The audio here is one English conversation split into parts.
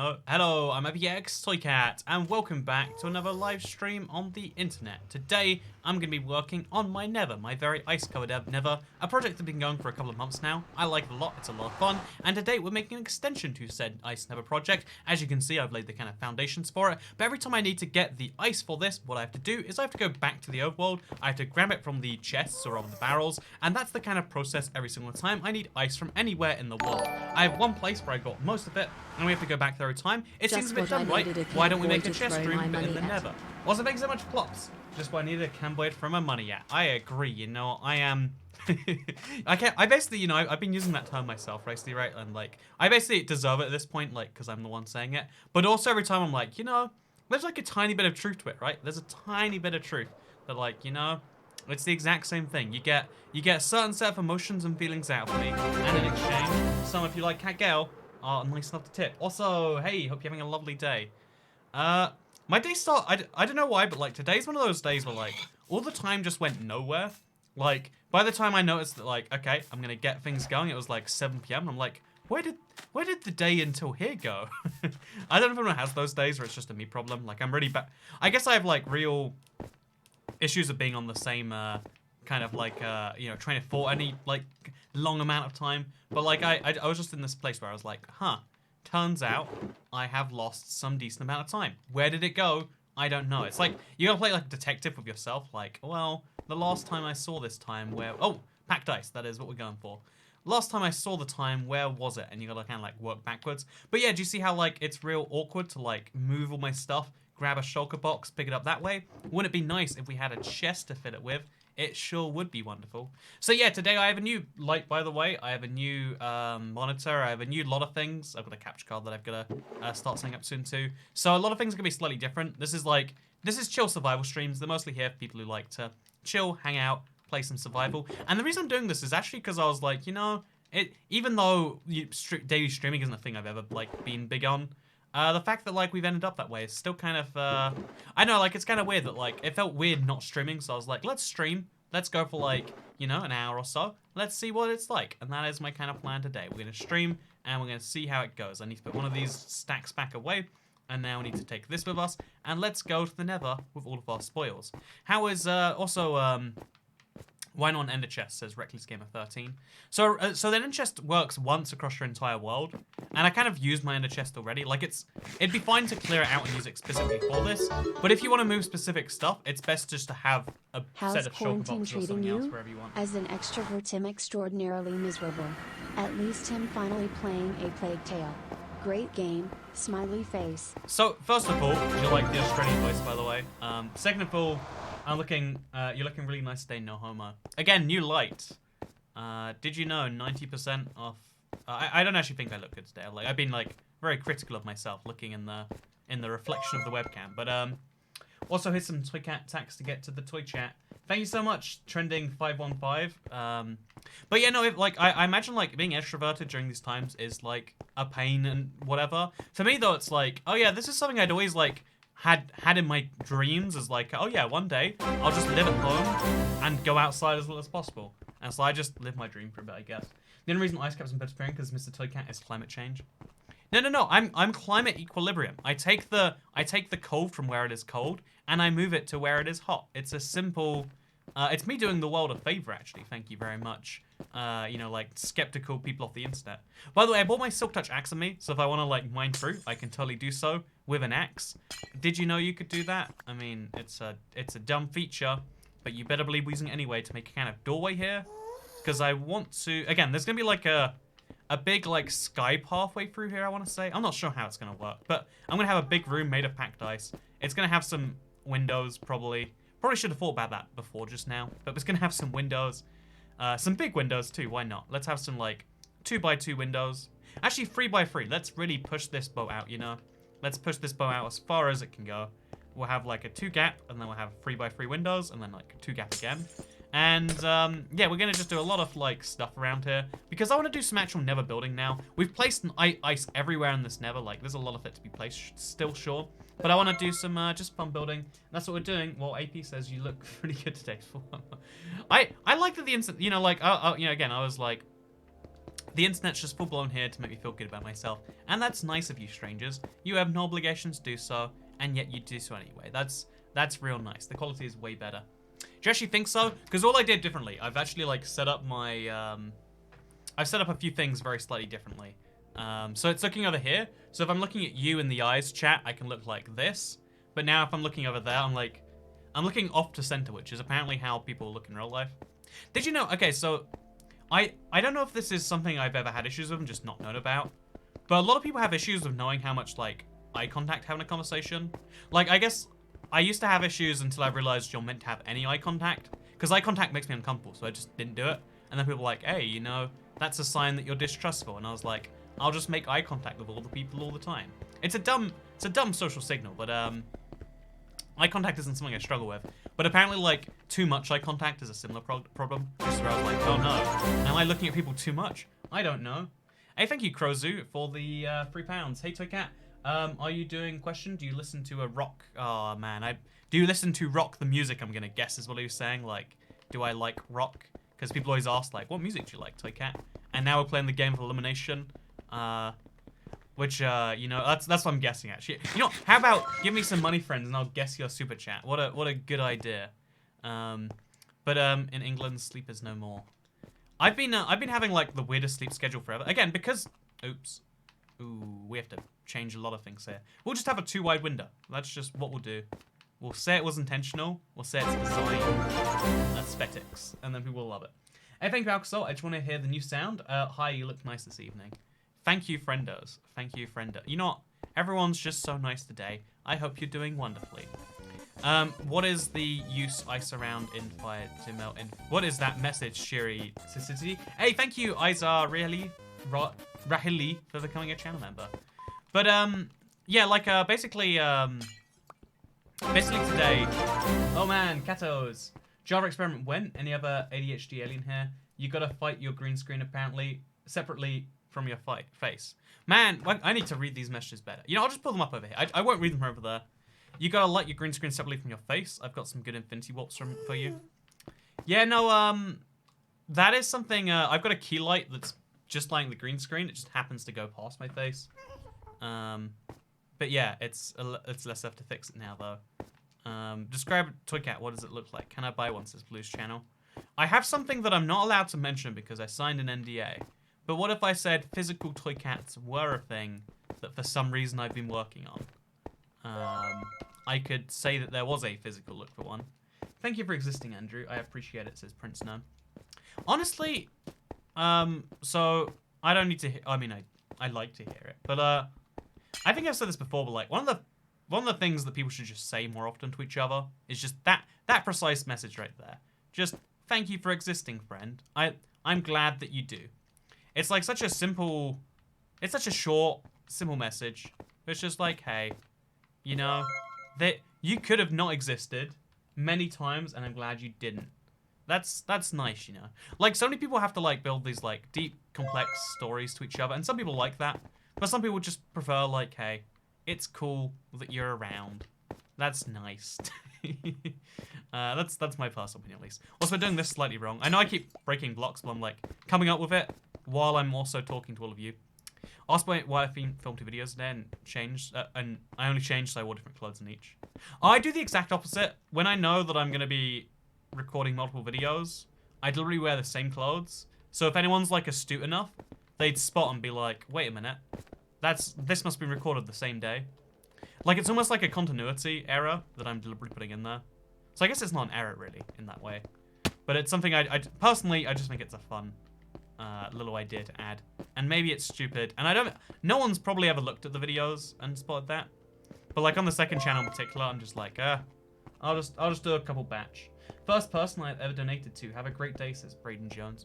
Oh, hello, I'm EpiX Toycat, and welcome back to another live stream on the internet. Today, I'm going to be working on my Nether, my very ice-covered Nether, a project that's been going for a couple of months now. I like it a lot, it's a lot of fun, and today we're making an extension to said ice Nether project. As you can see, I've laid the kind of foundations for it, but every time I need to get the ice for this, what I have to do is I have to go back to the overworld, I have to grab it from the chests or on the barrels, and that's the kind of process every single time I need ice from anywhere in the world. I have one place where I got most of it, and we have to go back there every time. It seems a bit dumb, right? Why don't we make a chest room but in the Nether? What's it make so much plops? Just why I needed a camboid from my money at. I agree, you know, I am... I basically, you know, I've been using that term myself, basically, right? And, like, I basically deserve it at this point, like, because I'm the one saying it. But also every time I'm like, you know, there's, like, a tiny bit of truth to it, right? There's a tiny bit of truth that, like, you know, it's the exact same thing. You get a certain set of emotions and feelings out of me, and in exchange, some of you like Cat Gale are nice enough to tip. Also, hey, hope you're having a lovely day. My day I don't know why, but like today's one of those days where like all the time just went nowhere. Like by the time I noticed that like, okay, I'm gonna get things going, it was like 7 p.m. and I'm like, where did the day until here go? I don't know if anyone has those days or it's just a me problem. Like I'm really bad. I guess I have like real issues of being on the same kind of like you know, trying to for any like long amount of time. But like I was just in this place where I was like, huh, turns out I have lost some decent amount of time. Where did it go? I don't know. It's like you gotta play like a detective with yourself. Like, well, the last time I saw this time where packed dice, that is what we're going for. Last time I saw the time, where was it? And you gotta kind of like work backwards. But yeah, do you see how like it's real awkward to like move all my stuff, grab a shulker box, pick it up that way? Wouldn't it be nice if we had a chest to fit it with? It sure would be wonderful. So yeah, today I have a new light, by the way. I have a new monitor. I have a new lot of things. I've got a capture card that I've got to start setting up soon too. So a lot of things are going to be slightly different. This is chill survival streams. They're mostly here for people who like to chill, hang out, play some survival. And the reason I'm doing this is actually because I was like, you know, even though daily streaming isn't a thing I've ever like been big on, the fact that like we've ended up that way is still kind of I know, like it's kind of weird that like it felt weird not streaming, so I was like, let's stream, let's go for like, you know, an hour or so, let's see what it's like. And that is my kind of plan today. We're gonna stream and we're gonna see how it goes. I need to put one of these stacks back away, and now we need to take this with us, and let's go to the Nether with all of our spoils. How is also why not an ender chest, says Reckless Gamer 13. So the ender chest works once across your entire world, and I kind of used my ender chest already. Like it'd be fine to clear it out and use it specifically for this, but if you want to move specific stuff, it's best just to have a set of shulker boxes or something else wherever you want. As an extrovert, him extraordinarily miserable. At least him finally playing a Plague Tale. Great game, smiley face. So first of all, you like the Australian voice, by the way. Second of all, you're looking really nice today, no homo. Again, new light. Did you know 90% off? I don't actually think I look good today. Like I've been like very critical of myself, looking in the reflection of the webcam. But also here's some toy cat tax to get to the toy chat. Thank you so much, trending 515. But yeah, no, I imagine like being extroverted during these times is like a pain and whatever. To me though, it's like, oh yeah, this is something I'd always like had in my dreams as like, oh yeah, one day I'll just live at home and go outside as little as possible. And so I just live my dream for a bit, I guess. The only reason ice caps in disappearing because Mr. Toycat is climate change. No. I'm climate equilibrium. I take the cold from where it is cold and I move it to where it is hot. It's a simple. It's me doing the world a favor, actually. Thank you very much. You know, like skeptical people off the internet. By the way, I bought my Silk Touch axe on me, so if I want to like mine fruit, I can totally do so with an axe. Did you know you could do that? I mean, it's a dumb feature, but you better believe we're using it anyway to make a kind of doorway here, because I want to. Again, there's gonna be like a big like sky pathway through here. I want to say. I'm not sure how it's gonna work, but I'm gonna have a big room made of packed ice. It's gonna have some windows, probably. Probably should have thought about that before just now, but it's gonna have some windows. Some big windows too, why not? Let's have some like 2x2 windows. Actually 3x3, let's really push this boat out, you know? Let's push this boat out as far as it can go. We'll have like a 2 gap, and then we'll have 3x3 windows, and then like a 2 gap again. And yeah, we're gonna just do a lot of like stuff around here, because I wanna do some actual Nether building now. We've placed ice everywhere in this Nether, like there's a lot of it to be placed still, sure. But I want to do some just fun building. That's what we're doing. Well, AP says you look pretty good today. I like that the instant, you know, like, you know, again, I was like, The internet's just full-blown here to make me feel good about myself, and that's nice of you, strangers. You have no obligation to do so, and yet you do so anyway. That's real nice. The quality is way better. Do you actually think so? Because all I did differently, I've actually like set up my, I've set up a few things very slightly differently. So it's looking over here. So if I'm looking at you in the eyes, chat, I can look like this. But now if I'm looking over there, I'm looking off to center, which is apparently how people look in real life. Did you know? Okay, so I don't know if this is something I've ever had issues with and just not known about. But a lot of people have issues with knowing how much like eye contact having a conversation. Like, I guess I used to have issues until I realized you're meant to have any eye contact. Because eye contact makes me uncomfortable, so I just didn't do it. And then people were like, hey, you know, that's a sign that you're distrustful. And I was like, I'll just make eye contact with all the people all the time. It's a dumb social signal, but eye contact isn't something I struggle with. But apparently, like, too much eye contact is a similar problem. Just where I was like, oh no, am I looking at people too much? I don't know. Hey, thank you, Crozu, for the £3. Hey, Toy Cat. Are you doing question? Do you listen to a rock? Oh man, do you listen to rock the music? I'm gonna guess is what he was saying. Like, do I like rock? Because people always ask like, what music do you like, Toy Cat? And now we're playing the game of elimination, which you know, that's what I'm guessing actually. You know, how about give me some money, friends, and I'll guess your super chat. What a good idea. But in England, sleep is no more. I've been having like the weirdest sleep schedule forever. Again, because oops. Ooh, we have to change a lot of things here. We'll just have a 2-wide window. That's just what we'll do. We'll say it was intentional. We'll say it's design. Aesthetics. And then people will love it. Hey, thank you, Alcasol. I just want to hear the new sound. Hi, you look nice this evening. Thank you, friendos. Thank you, friendo. You know what? Everyone's just so nice today. I hope you're doing wonderfully. What is the use ice around in fire to melt in? What is that message, Shiri? Hey, thank you, Izar, really? Rahili for becoming a channel member. But yeah, like basically today, oh man, Katos, Java experiment when? Any other ADHD alien here? You gotta fight your green screen apparently separately from your face. Man, I need to read these messages better. You know, I'll just pull them up over here. I won't read them over there. You gotta light your green screen separately from your face. I've got some good infinity warps for you. Yeah, no, that is something, I've got a key light that's just lighting the green screen. It just happens to go past my face. But yeah, it's less stuff to fix it now though. Describe Toy Cat. What does it look like? Can I buy one? Says Blue's channel. I have something that I'm not allowed to mention because I signed an NDA. But what if I said physical toy cats were a thing that for some reason I've been working on? I could say that there was a physical look for one. Thank you for existing, Andrew. I appreciate it, says Prince Gnome. Honestly, so I don't need to. I mean, I like to hear it, but I think I've said this before. But like one of the things that people should just say more often to each other is just that precise message right there. Just thank you for existing, friend. I'm glad that you do. It's like such a simple. It's such a short, simple message. It's just like, hey, you know, that you could have not existed many times, and I'm glad you didn't. That's nice, you know. Like, so many people have to, like, build these, like, deep, complex stories to each other, and some people like that, but some people just prefer, like, hey, it's cool that you're around. That's nice. That's my personal opinion, at least. Also, we're doing this slightly wrong. I know I keep breaking blocks, but I'm, like, coming up with it while I'm also talking to all of you. Asked why I've been filmed 2 videos today and changed, and I only changed so I wore different clothes in each. I do the exact opposite. When I know that I'm going to be recording multiple videos, I deliberately wear the same clothes. So if anyone's like astute enough, they'd spot and be like, wait a minute, this must be recorded the same day. Like it's almost like a continuity error that I'm deliberately putting in there. So I guess it's not an error really in that way. But it's something I personally, I just think it's a fun little idea to add. And maybe it's stupid. And no one's probably ever looked at the videos and spotted that. But like on the second channel in particular, I'm just like, I'll just do a couple batch. First person I've ever donated to. Have a great day, says Braden Jones.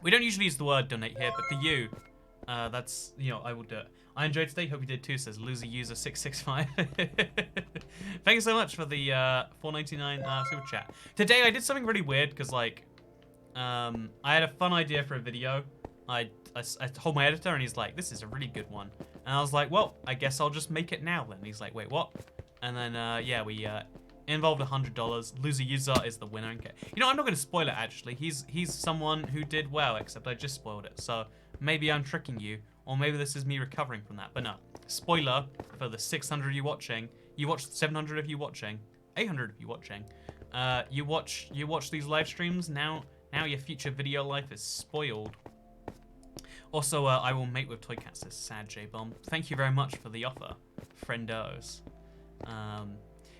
We don't usually use the word donate here, but for you, that's, you know, I will do it. I enjoyed today. Hope you did too, says loser user 665. Thank you so much for the $4.99 super chat. Today I did something really weird because like, I had a fun idea for a video. I told my editor and he's like, this is a really good one. And I was like, well, I guess I'll just make it now then. And he's like, wait, what? And then, yeah, we involved $100. Loser user is the winner. Okay. You know, I'm not going to spoil it, actually. He's someone who did well, except I just spoiled it. So maybe I'm tricking you, or maybe this is me recovering from that. But no, spoiler for the 600 of you watching. You watch 700 of you watching, 800 of you watching. You watch these live streams. Now your future video life is spoiled. Also, I will mate with Toy Cats, says Sad J-Bomb. Thank you very much for the offer, friendos.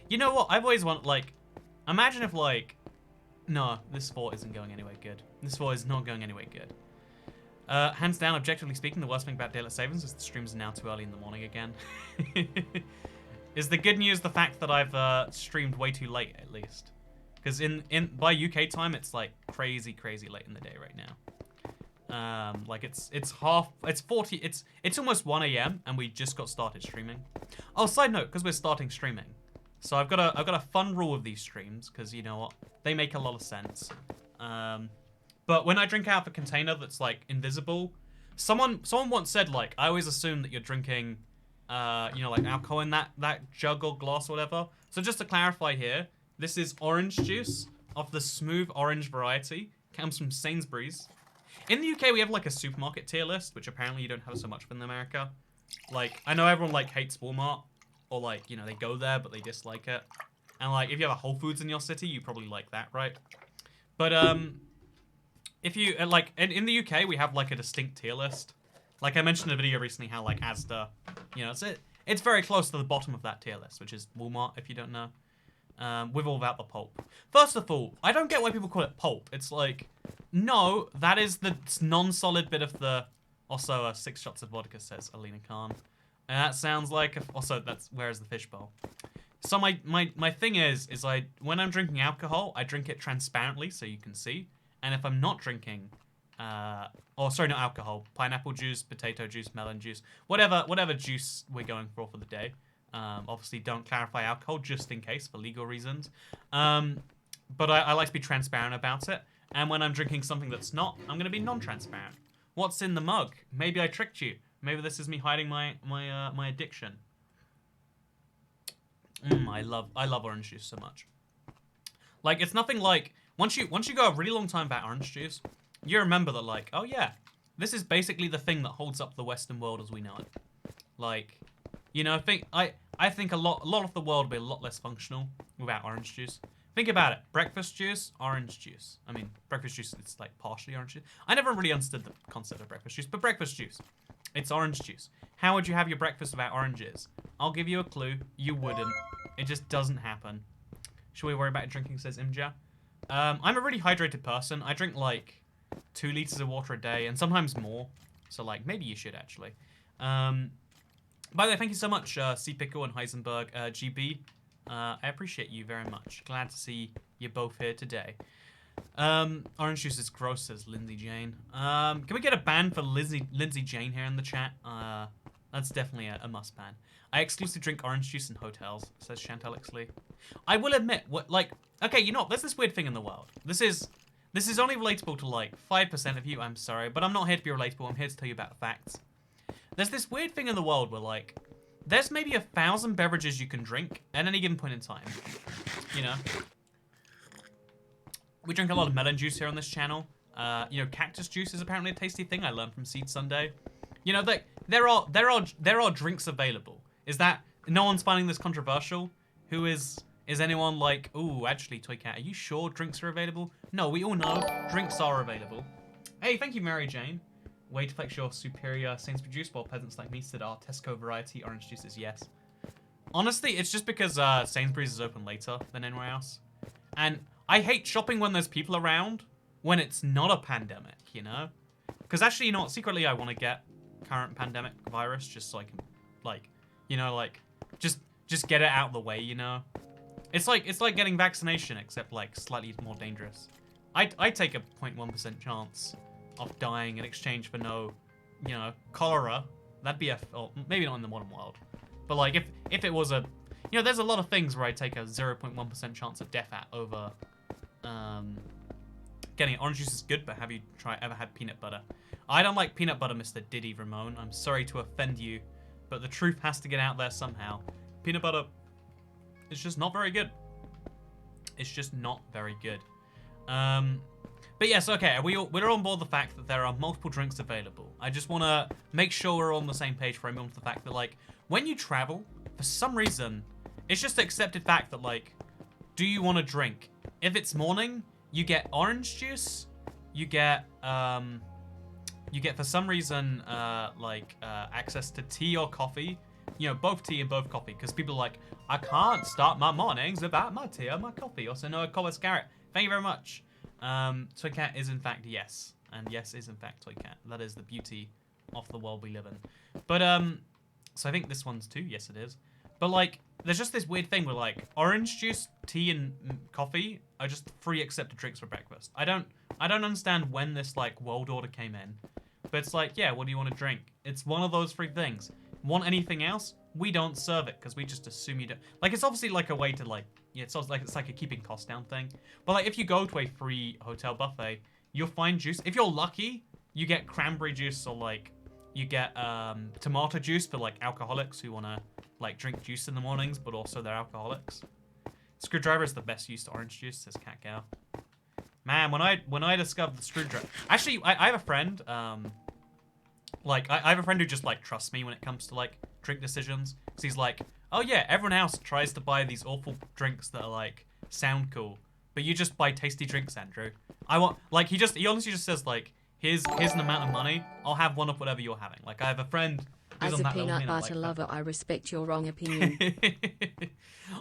You know what? I've always wanted, like, imagine if, like, no, this fort isn't going anywhere good. This fort is not going anywhere good. Hands down, objectively speaking, the worst thing about daylight savings is the streams are now too early in the morning again. Is the good news the fact that I've streamed way too late, at least? Because by UK time, it's like crazy late in the day right now. Like it's almost 1 AM and we just got started streaming. Oh, side note, because we're starting streaming, so I've got a fun rule of these streams, because you know what, they make a lot of sense. But when I drink out of a container that's like invisible, someone once said, like, I always assume that you're drinking you know, like alcohol in that jug or glass or whatever. So just to clarify here, this is orange juice of the smooth orange variety. Comes from Sainsbury's. In the UK, we have like a supermarket tier list, which apparently you don't have so much of in America. Like, I know everyone like hates Walmart, or like, you know, they go there but they dislike it. And like, if you have a Whole Foods in your city, you probably like that, right? But if you like in the UK, we have like a distinct tier list. Like I mentioned in a video recently, how like Asda, you know, it's very close to the bottom of that tier list, which is Walmart, if you don't know. With or without the pulp. First of all, I don't get why people call it pulp. It's like, no, that is the non-solid bit of the... Also, 6 shots of vodka, says Alina Khan. And that sounds like... Also, that's... Where's the fishbowl? So my thing is when I'm drinking alcohol, I drink it transparently so you can see. And if I'm not drinking... oh, sorry, not alcohol. Pineapple juice, potato juice, melon juice. Whatever juice we're going for the day. Obviously, don't clarify alcohol just in case for legal reasons. But I like to be transparent about it. And when I'm drinking something that's not, I'm going to be non-transparent. What's in the mug? Maybe I tricked you. Maybe this is me hiding my addiction. I love orange juice so much. Like, it's nothing like once you go a really long time without orange juice, you remember that, like, oh yeah, this is basically the thing that holds up the Western world as we know it. Like, you know, I think a lot of the world would be a lot less functional without orange juice. Think about it. Breakfast juice, orange juice. I mean, breakfast juice, it's like partially orange juice. I never really understood the concept of breakfast juice, but breakfast juice, it's orange juice. How would you have your breakfast without oranges? I'll give you a clue. You wouldn't. It just doesn't happen. Should we worry about drinking, says Imja? I'm a really hydrated person. I drink like 2 liters of water a day and sometimes more. So like, maybe you should actually. By the way, thank you so much, C-Pickle and Heisenberg, GB. I appreciate you very much. Glad to see you both here today. Orange juice is gross, says Lindsay Jane. Can we get a ban for Lindsay Jane here in the chat? That's definitely a must ban. I exclusively drink orange juice in hotels, says Chantal Ixley. I will admit, okay, you know what? There's this weird thing in the world. This is only relatable to like 5% of you. I'm sorry, but I'm not here to be relatable. I'm here to tell you about the facts. There's this weird thing in the world where, like, there's maybe 1,000 beverages you can drink at any given point in time. You know? We drink a lot of melon juice here on this channel. You know, cactus juice is apparently a tasty thing I learned from Seed Sunday. You know, there are drinks available. Is that... No one's finding this controversial? Is anyone like, ooh, actually, Toy Cat, are you sure drinks are available? No, we all know drinks are available. Hey, thank you, Mary Jane. Way to flex your superior Sainsbury's juice, while peasants like me said our Tesco variety orange juice is yes. Honestly, it's just because Sainsbury's is open later than anywhere else. And I hate shopping when there's people around, when it's not a pandemic, you know? Because actually, you know what, secretly I want to get current pandemic virus just so I can, like, you know, like, just get it out of the way, you know? It's like getting vaccination, except, like, slightly more dangerous. I take a 0.1% chance of dying in exchange for no, you know, cholera. That'd be or maybe not in the modern world, but like if it was a, you know, there's a lot of things where I take a 0.1% chance of death at over getting it. Orange juice is good, but have you ever had peanut butter? I don't like peanut butter, Mr. Diddy Ramon. I'm sorry to offend you, but the truth has to get out there somehow. Peanut butter is just not very good. It's just not very good. But But yes, okay, we're on board the fact that there are multiple drinks available. I just want to make sure we're on the same page for everyone, for the fact that, like, when you travel, for some reason, it's just an accepted fact that, like, do you want to drink? If it's morning, you get orange juice, you get for some reason, access to tea or coffee. You know, both tea and both coffee, because people are like, I can't start my mornings without my tea or my coffee. Also, no, Cobblers Carrot. Thank you very much. Toy Cat is in fact yes, and yes is in fact Toy Cat. That is the beauty of the world we live in. But so I think this one's too. Yes, it is. But like, there's just this weird thing where like orange juice, tea, and coffee are just free accepted drinks for breakfast. I don't understand when this like world order came in, but it's like, yeah, what do you want to drink? It's one of those three things. Want anything else? We don't serve it because we just assume you don't. Like, it's obviously like a way to like, yeah, it's like a keeping cost down thing. But like, if you go to a free hotel buffet, you'll find juice. If you're lucky, you get cranberry juice, or like you get tomato juice for like alcoholics who want to like drink juice in the mornings, but also they're alcoholics. Screwdriver is the best use to orange juice, says Cat Cow. Man, when I discovered the screwdriver, actually, I have a friend. Like, I have a friend who just, like, trusts me when it comes to, like, drink decisions. Because he's like, oh, yeah, everyone else tries to buy these awful drinks that are, like, sound cool. But you just buy tasty drinks, Andrew. I want, like, he honestly just says, like, here's an amount of money. I'll have one of whatever you're having. Like, I have a friend who's As on a that level. peanut butter lover, I respect your wrong opinion.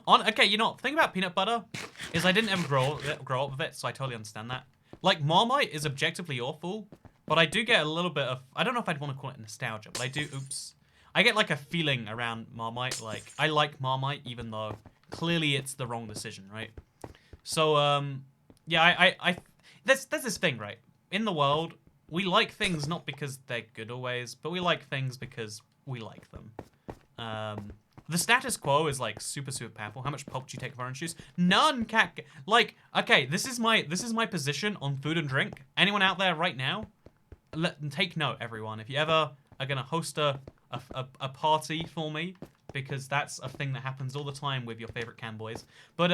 Okay, you know what? The thing about peanut butter is I didn't ever grow up with it, so I totally understand that. Like, Marmite is objectively awful. But I do get a little bit of, I don't know if I'd want to call it nostalgia, but I do, I get like a feeling around Marmite, like, I like Marmite even though clearly it's the wrong decision, right? So, yeah, there's this thing, right? In the world, we like things not because they're good always, but we like things because we like them. The status quo is like super powerful. How much pulp do you take of orange juice? None, cat. Like, okay, this is my position on food and drink. Anyone out there right now? Take note, everyone. If you ever are gonna host a party for me, because that's a thing that happens all the time with your favorite can boys. But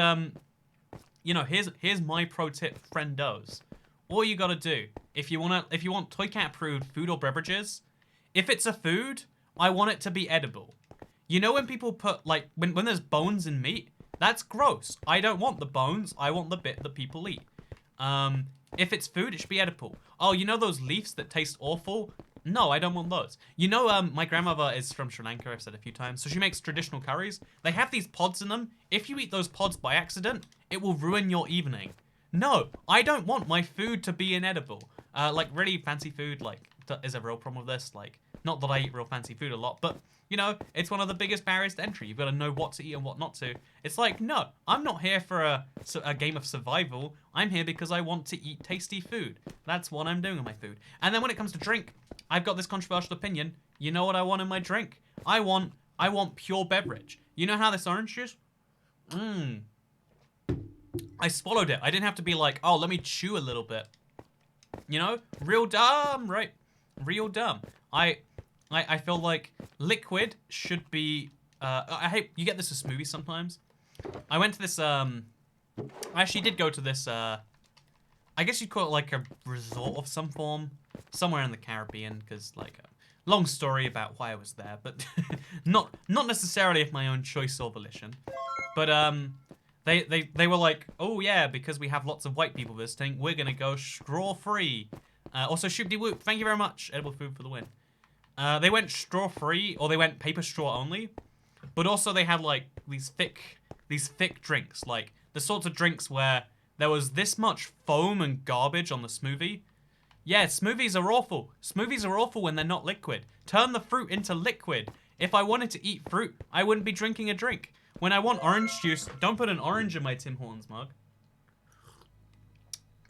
you know, here's my pro tip, friendos. All you gotta do, if you want Toy Cat approved food or beverages, if it's a food, I want it to be edible. You know when people put like when there's bones in meat, that's gross. I don't want the bones. I want the bit that people eat. If it's food, it should be edible. Oh, you know those leaves that taste awful? No, I don't want those. You know, my grandmother is from Sri Lanka, I've said a few times, so she makes traditional curries. They have these pods in them. If you eat those pods by accident, it will ruin your evening. No, I don't want my food to be inedible. Like, really fancy food, like, is a real problem with this. Like, not that I eat real fancy food a lot, but, you know, it's one of the biggest barriers to entry. You've got to know what to eat and what not to. It's like, no, I'm not here for a game of survival. I'm here because I want to eat tasty food. That's what I'm doing with my food. And then when it comes to drink, I've got this controversial opinion. You know what I want in my drink? I want pure beverage. You know how this orange juice? I swallowed it. I didn't have to be like, oh, let me chew a little bit. You know? Real dumb, right? Real dumb. I feel like liquid should be, I hate, you get this with smoothies sometimes. I went to this, I actually did go to this, I guess you'd call it like a resort of some form, somewhere in the Caribbean, because like, long story about why I was there, but not necessarily of my own choice or volition. But, they were like, oh yeah, because we have lots of white people visiting, we're gonna go straw-free. Also, Shoop-de-whoop, thank you very much, Edible Food for the win. They went straw-free, or they went paper straw only, but also they had like these thick drinks, like the sorts of drinks where there was this much foam and garbage on the smoothie. Yeah, smoothies are awful. Smoothies are awful when they're not liquid. Turn the fruit into liquid. If I wanted to eat fruit, I wouldn't be drinking a drink. When I want orange juice, don't put an orange in my Tim Hortons mug.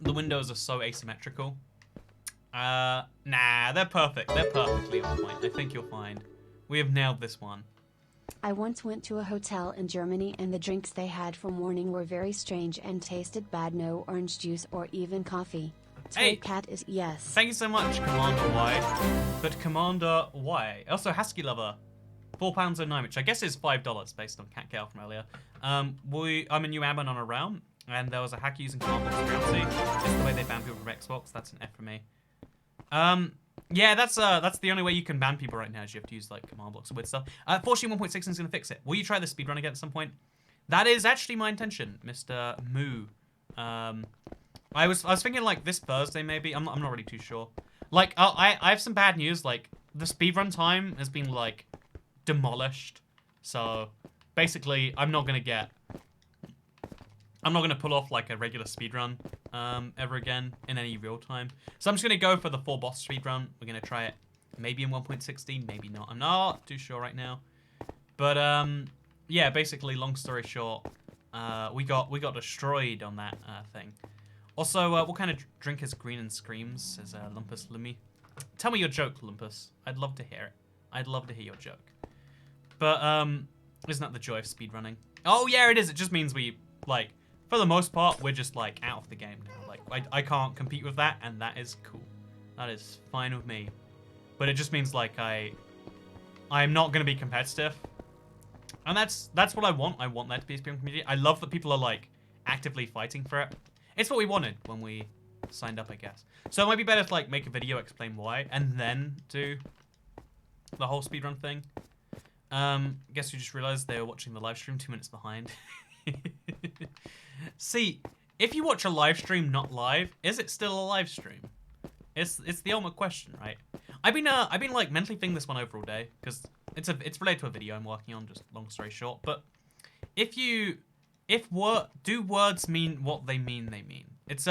The windows are so asymmetrical. Nah, they're perfect. They're perfectly on point. I think you'll find. We have nailed this one. I once went to a hotel in Germany and the drinks they had for morning were very strange and tasted bad. No orange juice or even coffee. Hey. Toy Cat is yes. Thank you so much, Commander Y. But Commander Y. Also, Husky Lover. £4.09, which I guess is $5 based on Cat Gal from earlier. I'm a new admin on a round. And there was a hacker using command blocks currency. It's the way they ban people from Xbox. That's an F for me. Yeah, that's the only way you can ban people right now is you have to use like command blocks and weird stuff. Fortunately, 1.6 is gonna fix it. Will you try the speedrun again at some point? That is actually my intention, Mr. Moo. I was thinking like this Thursday maybe. I'm not really too sure. Like I have some bad news. Like the speedrun time has been like demolished. So basically, I'm not gonna pull off like a regular speedrun ever again in any real time. So I'm just gonna go for the 4 boss speedrun. We're gonna try it maybe in 1.16, maybe not. I'm not too sure right now. But yeah, basically, long story short, we got destroyed on that thing. Also, what kind of drink is green and screams? Says Lumpus Lumi. Tell me your joke, Lumpus. I'd love to hear it. I'd love to hear your joke. But isn't that the joy of speedrunning? Oh yeah, it is. It just means we like, for the most part, we're just like out of the game now. Like I can't compete with that, and that is cool. That is fine with me. But it just means like I'm not gonna be competitive. And that's what I want. I want there to be a speedrun community. I love that people are like actively fighting for it. It's what we wanted when we signed up, I guess. So it might be better to like make a video, explain why, and then do the whole speedrun thing. Guess you just realized they were watching the live stream 2 minutes behind. See, if you watch a live stream not live, is it still a live stream? It's the ultimate question, right? I've been like mentally thinking this one over all day because it's related to a video I'm working on. Just long story short, but do words mean what they mean? They mean it's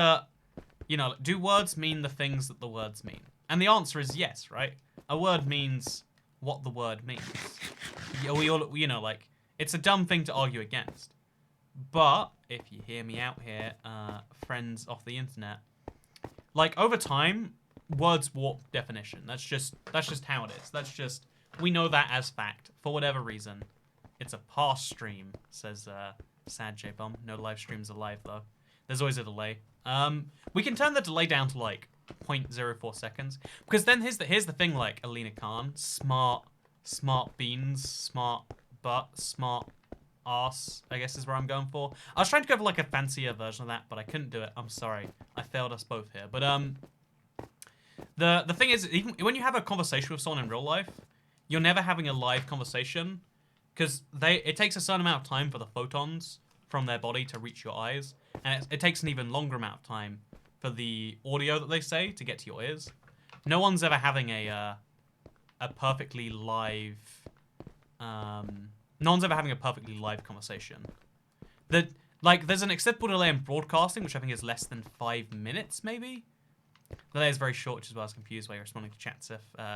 do words mean the things that the words mean? And the answer is yes, right? A word means what the word means. We all like it's a dumb thing to argue against. But if you hear me out here, friends off the internet, like over time, words warp definition. That's just how it is. That's just we know that as fact for whatever reason. It's a past stream, says Sad J Bum. No live streams are live though. There's always a delay. We can turn the delay down to like 0.04 seconds because then here's the thing. Like Alina Khan, smart beans, smart butt, smart ass, I guess is where I'm going for. I was trying to go for like a fancier version of that, but I couldn't do it. I'm sorry. I failed us both here. But the thing is, even when you have a conversation with someone in real life, you're never having a live conversation because it takes a certain amount of time for the photons from their body to reach your eyes, and it takes an even longer amount of time for the audio that they say to get to your ears. No one's ever having a perfectly live no one's ever having a perfectly live conversation. There's an acceptable delay in broadcasting, which I think is less than 5 minutes, maybe. The delay is very short, which is why I was confused why you're responding to chats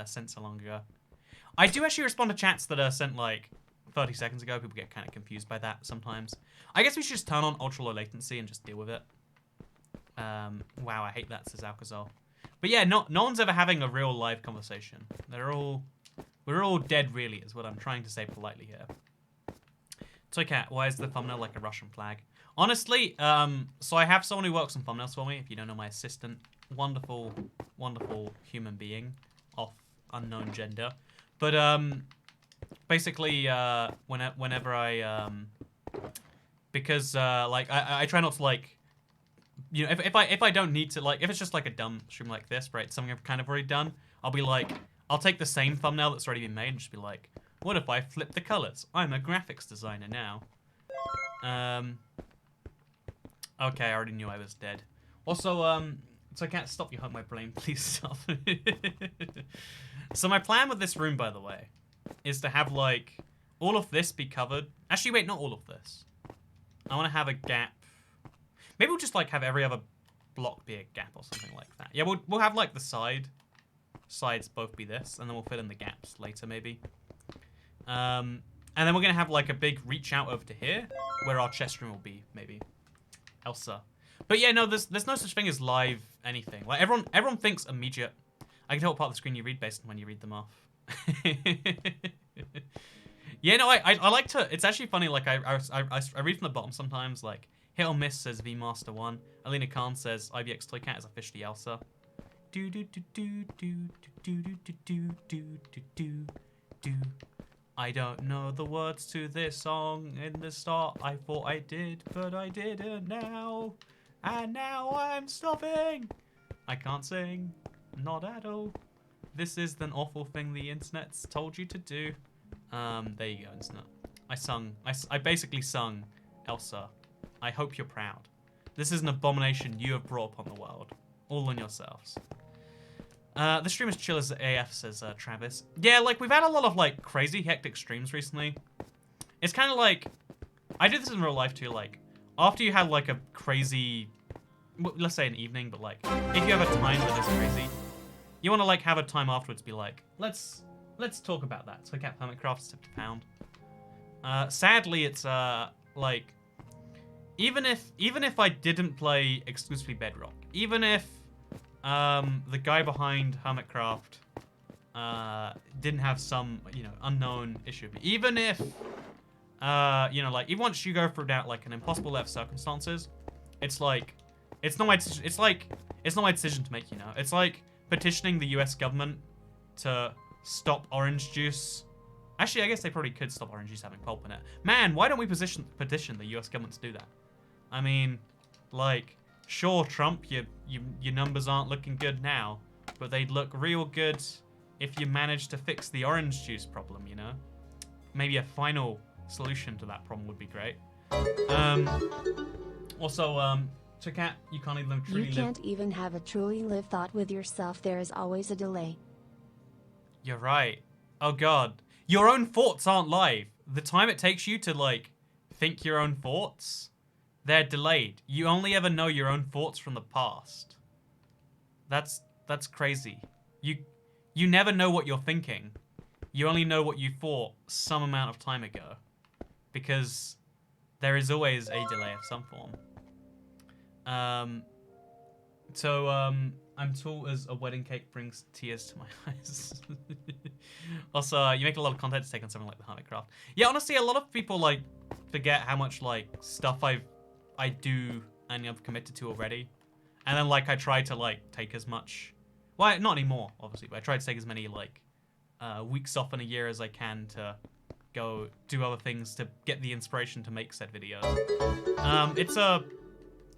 sent so long ago. I do actually respond to chats that are sent like 30 seconds ago. People get kind of confused by that sometimes. I guess we should just turn on ultra low latency and just deal with it. Wow, I hate that, says Alcazar. But yeah, no one's ever having a real live conversation. We're all dead, really, is what I'm trying to say politely here. Toy Cat, why is the thumbnail like a Russian flag? Honestly, so I have someone who works on thumbnails for me. If you don't know, my assistant, wonderful, wonderful human being of unknown gender. But basically, whenever I because like I try not to like, you know, if I don't need to, like, if it's just like a dumb stream like this, right, something I've kind of already done, I'll be like, I'll take the same thumbnail that's already been made and just be like, what if I flip the colors? I'm a graphics designer now. Okay, I already knew I was dead. Also, so I can't stop you, hurt my brain. Please stop. So my plan with this room, by the way, is to have like all of this be covered. Actually, wait, not all of this. I want to have a gap. Maybe we'll just like have every other block be a gap or something like that. Yeah, we'll have like the sides both be this, and then we'll fill in the gaps later maybe. And then we're gonna have like a big reach out over to here, where our chest room will be maybe. Elsa. But yeah, no, there's no such thing as live anything. Like everyone thinks immediate. I can tell what part of the screen you read based on when you read them off. Yeah, no, I like to. It's actually funny. Like I read from the bottom sometimes. Like hit or miss says VMaster1. Alina Khan says IBX Toy Cat is officially Elsa. Do do do do do do do do do do do do. I don't know the words to this song. In the start, I thought I did, but I didn't now. And now I'm stopping. I can't sing. Not at all. This is an awful thing the internet's told you to do. There you go, internet. I basically sung Elsa. I hope you're proud. This is an abomination you have brought upon the world. All on yourselves. The stream is chill as AF, says Travis. Yeah, like, we've had a lot of, like, crazy hectic streams recently. It's kind of like... I do this in real life, too, like, after you had, like, a crazy... let's say an evening, but, like, if you have a time that is crazy, you want to, like, have a time afterwards be like, let's talk about that. So, Cat Hermitcraft's tipped £1. Sadly, it's, like... Even if I didn't play exclusively Bedrock, even if the guy behind Hermitcraft didn't have some, you know, unknown issue, even if you know, like, even once you go through that, like, an impossible set of circumstances, it's like it's not my decision to make, you know. It's like petitioning the US government to stop orange juice. Actually, I guess they probably could stop orange juice having pulp in it. Man, why don't we petition the US government to do that? I mean, like, sure, Trump, your numbers aren't looking good now, but they'd look real good if you managed to fix the orange juice problem, you know? Maybe a final solution to that problem would be great. Also, Cat, you can't even truly live... You can't even have a truly live thought with yourself. There is always a delay. You're right. Oh, God. Your own thoughts aren't live. The time it takes you to, like, think your own thoughts... They're delayed. You only ever know your own thoughts from the past. That's crazy. You never know what you're thinking. You only know what you thought some amount of time ago. Because there is always a delay of some form. I'm tall as a wedding cake brings tears to my eyes. Also, you make a lot of content to take on something like the Hermitcraft. Yeah, honestly, a lot of people, like, forget how much, like, stuff I do and I've committed to already. And then, like, I try to, like, take as much... Well, not anymore, obviously, but I try to take as many, like, weeks off in a year as I can to go do other things to get the inspiration to make said videos.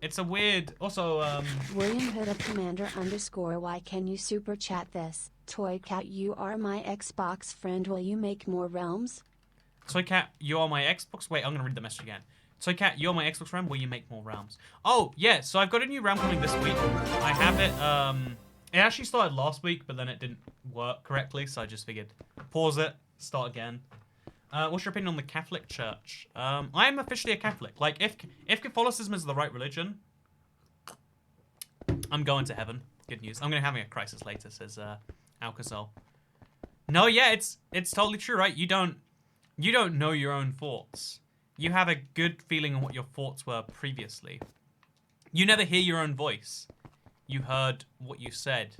It's a weird... Also, William Hood of Commander _ why can you super chat this? Toy Cat, you are my Xbox friend. Will you make more realms? Toy Cat, you are my Xbox... Wait, I'm going to read the message again. Toy Cat, you're my Xbox realm. Will you make more realms? Oh, yeah. So I've got a new realm coming this week. I have it... It actually started last week, but then it didn't work correctly, so I just figured pause it, start again. What's your opinion on the Catholic Church? I am officially a Catholic. Like, if Catholicism is the right religion, I'm going to heaven. Good news. I'm going to have a crisis later, says Alcazar. No, yeah, it's totally true, right? You don't know your own thoughts. You have a good feeling on what your thoughts were previously. You never hear your own voice. You heard what you said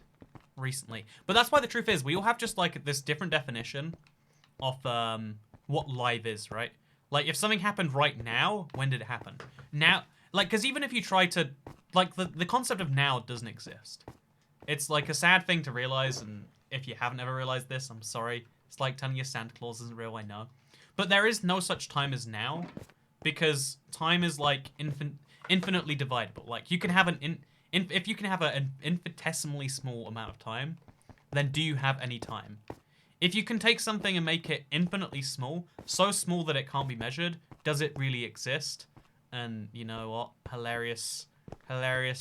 recently. But that's why the truth is, we all have just, like, this different definition of what live is, right? Like, if something happened right now, when did it happen? Now, like, because even if you try to, like, the concept of now doesn't exist. It's, like, a sad thing to realize, and if you haven't ever realized this, I'm sorry. It's like telling you Santa Claus isn't real, I know. But there is no such time as now, because time is, like, infinitely dividable. Like, you can have if you can have an infinitesimally small amount of time, then do you have any time? If you can take something and make it infinitely small, so small that it can't be measured, does it really exist? And you know what? Hilarious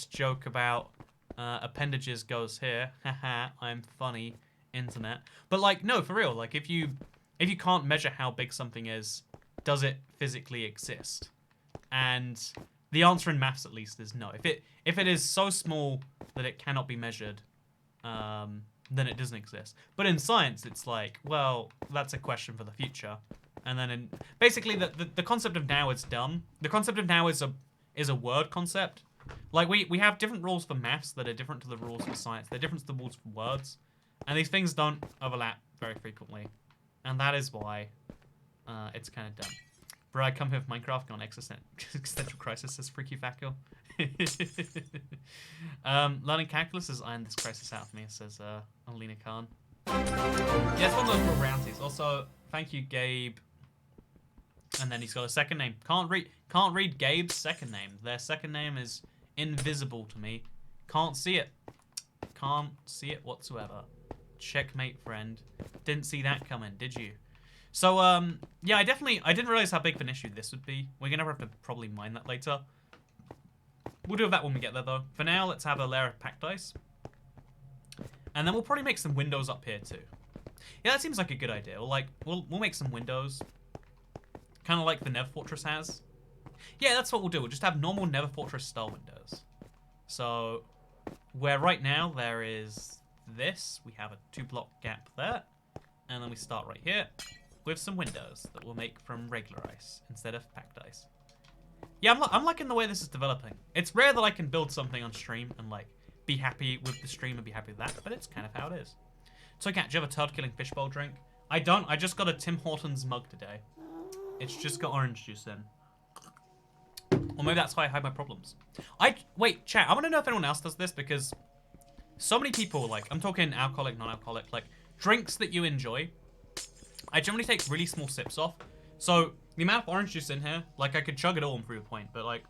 joke about appendages goes here. Haha, I'm funny, internet. But, like, no, for real. Like, if you can't measure how big something is, does it physically exist? And the answer in maths, at least, is no. If it is so small that it cannot be measured, then it doesn't exist. But in science, it's like, well, that's a question for the future. And then basically, the concept of now is done. The concept of now is a word concept. Like, we have different rules for maths that are different to the rules for science. They're different to the rules for words. And these things don't overlap very frequently. And that is why it's kind of dumb. Bro, I come here with Minecraft on existential crisis, says Freaky Facco. Learning calculus has ironed this crisis out for me, says Alina Khan. Yeah, it's one of those real roundies. Also, thank you, Gabe. And then he's got a second name. Can't read Gabe's second name. Their second name is invisible to me. Can't see it. Can't see it whatsoever. Checkmate, friend. Didn't see that coming, did you? So, yeah, I didn't realize how big of an issue this would be. We're gonna have to probably mine that later. We'll do that when we get there, though. For now, let's have a layer of packed ice. And then we'll probably make some windows up here, too. Yeah, that seems like a good idea. We'll make some windows. Kind of like the Nether Fortress has. Yeah, that's what we'll do. We'll just have normal Nether Fortress style windows. So, where right now there is this, we have a 2-block gap there. And then we start right here with some windows that we'll make from regular ice instead of packed ice. Yeah, I'm liking the way this is developing. It's rare that I can build something on stream and like be happy with the stream and be happy with that, but it's kind of how it is. So, Cat, do you have a turd-killing fishbowl drink? I don't. I just got a Tim Hortons mug today. It's just got orange juice in. Or maybe that's why I hide my problems. Wait, chat, I want to know if anyone else does this, because so many people, like, I'm talking alcoholic, non-alcoholic, like, drinks that you enjoy, I generally take really small sips off. So, the amount of orange juice in here, like, I could chug it all and prove a point, but, like,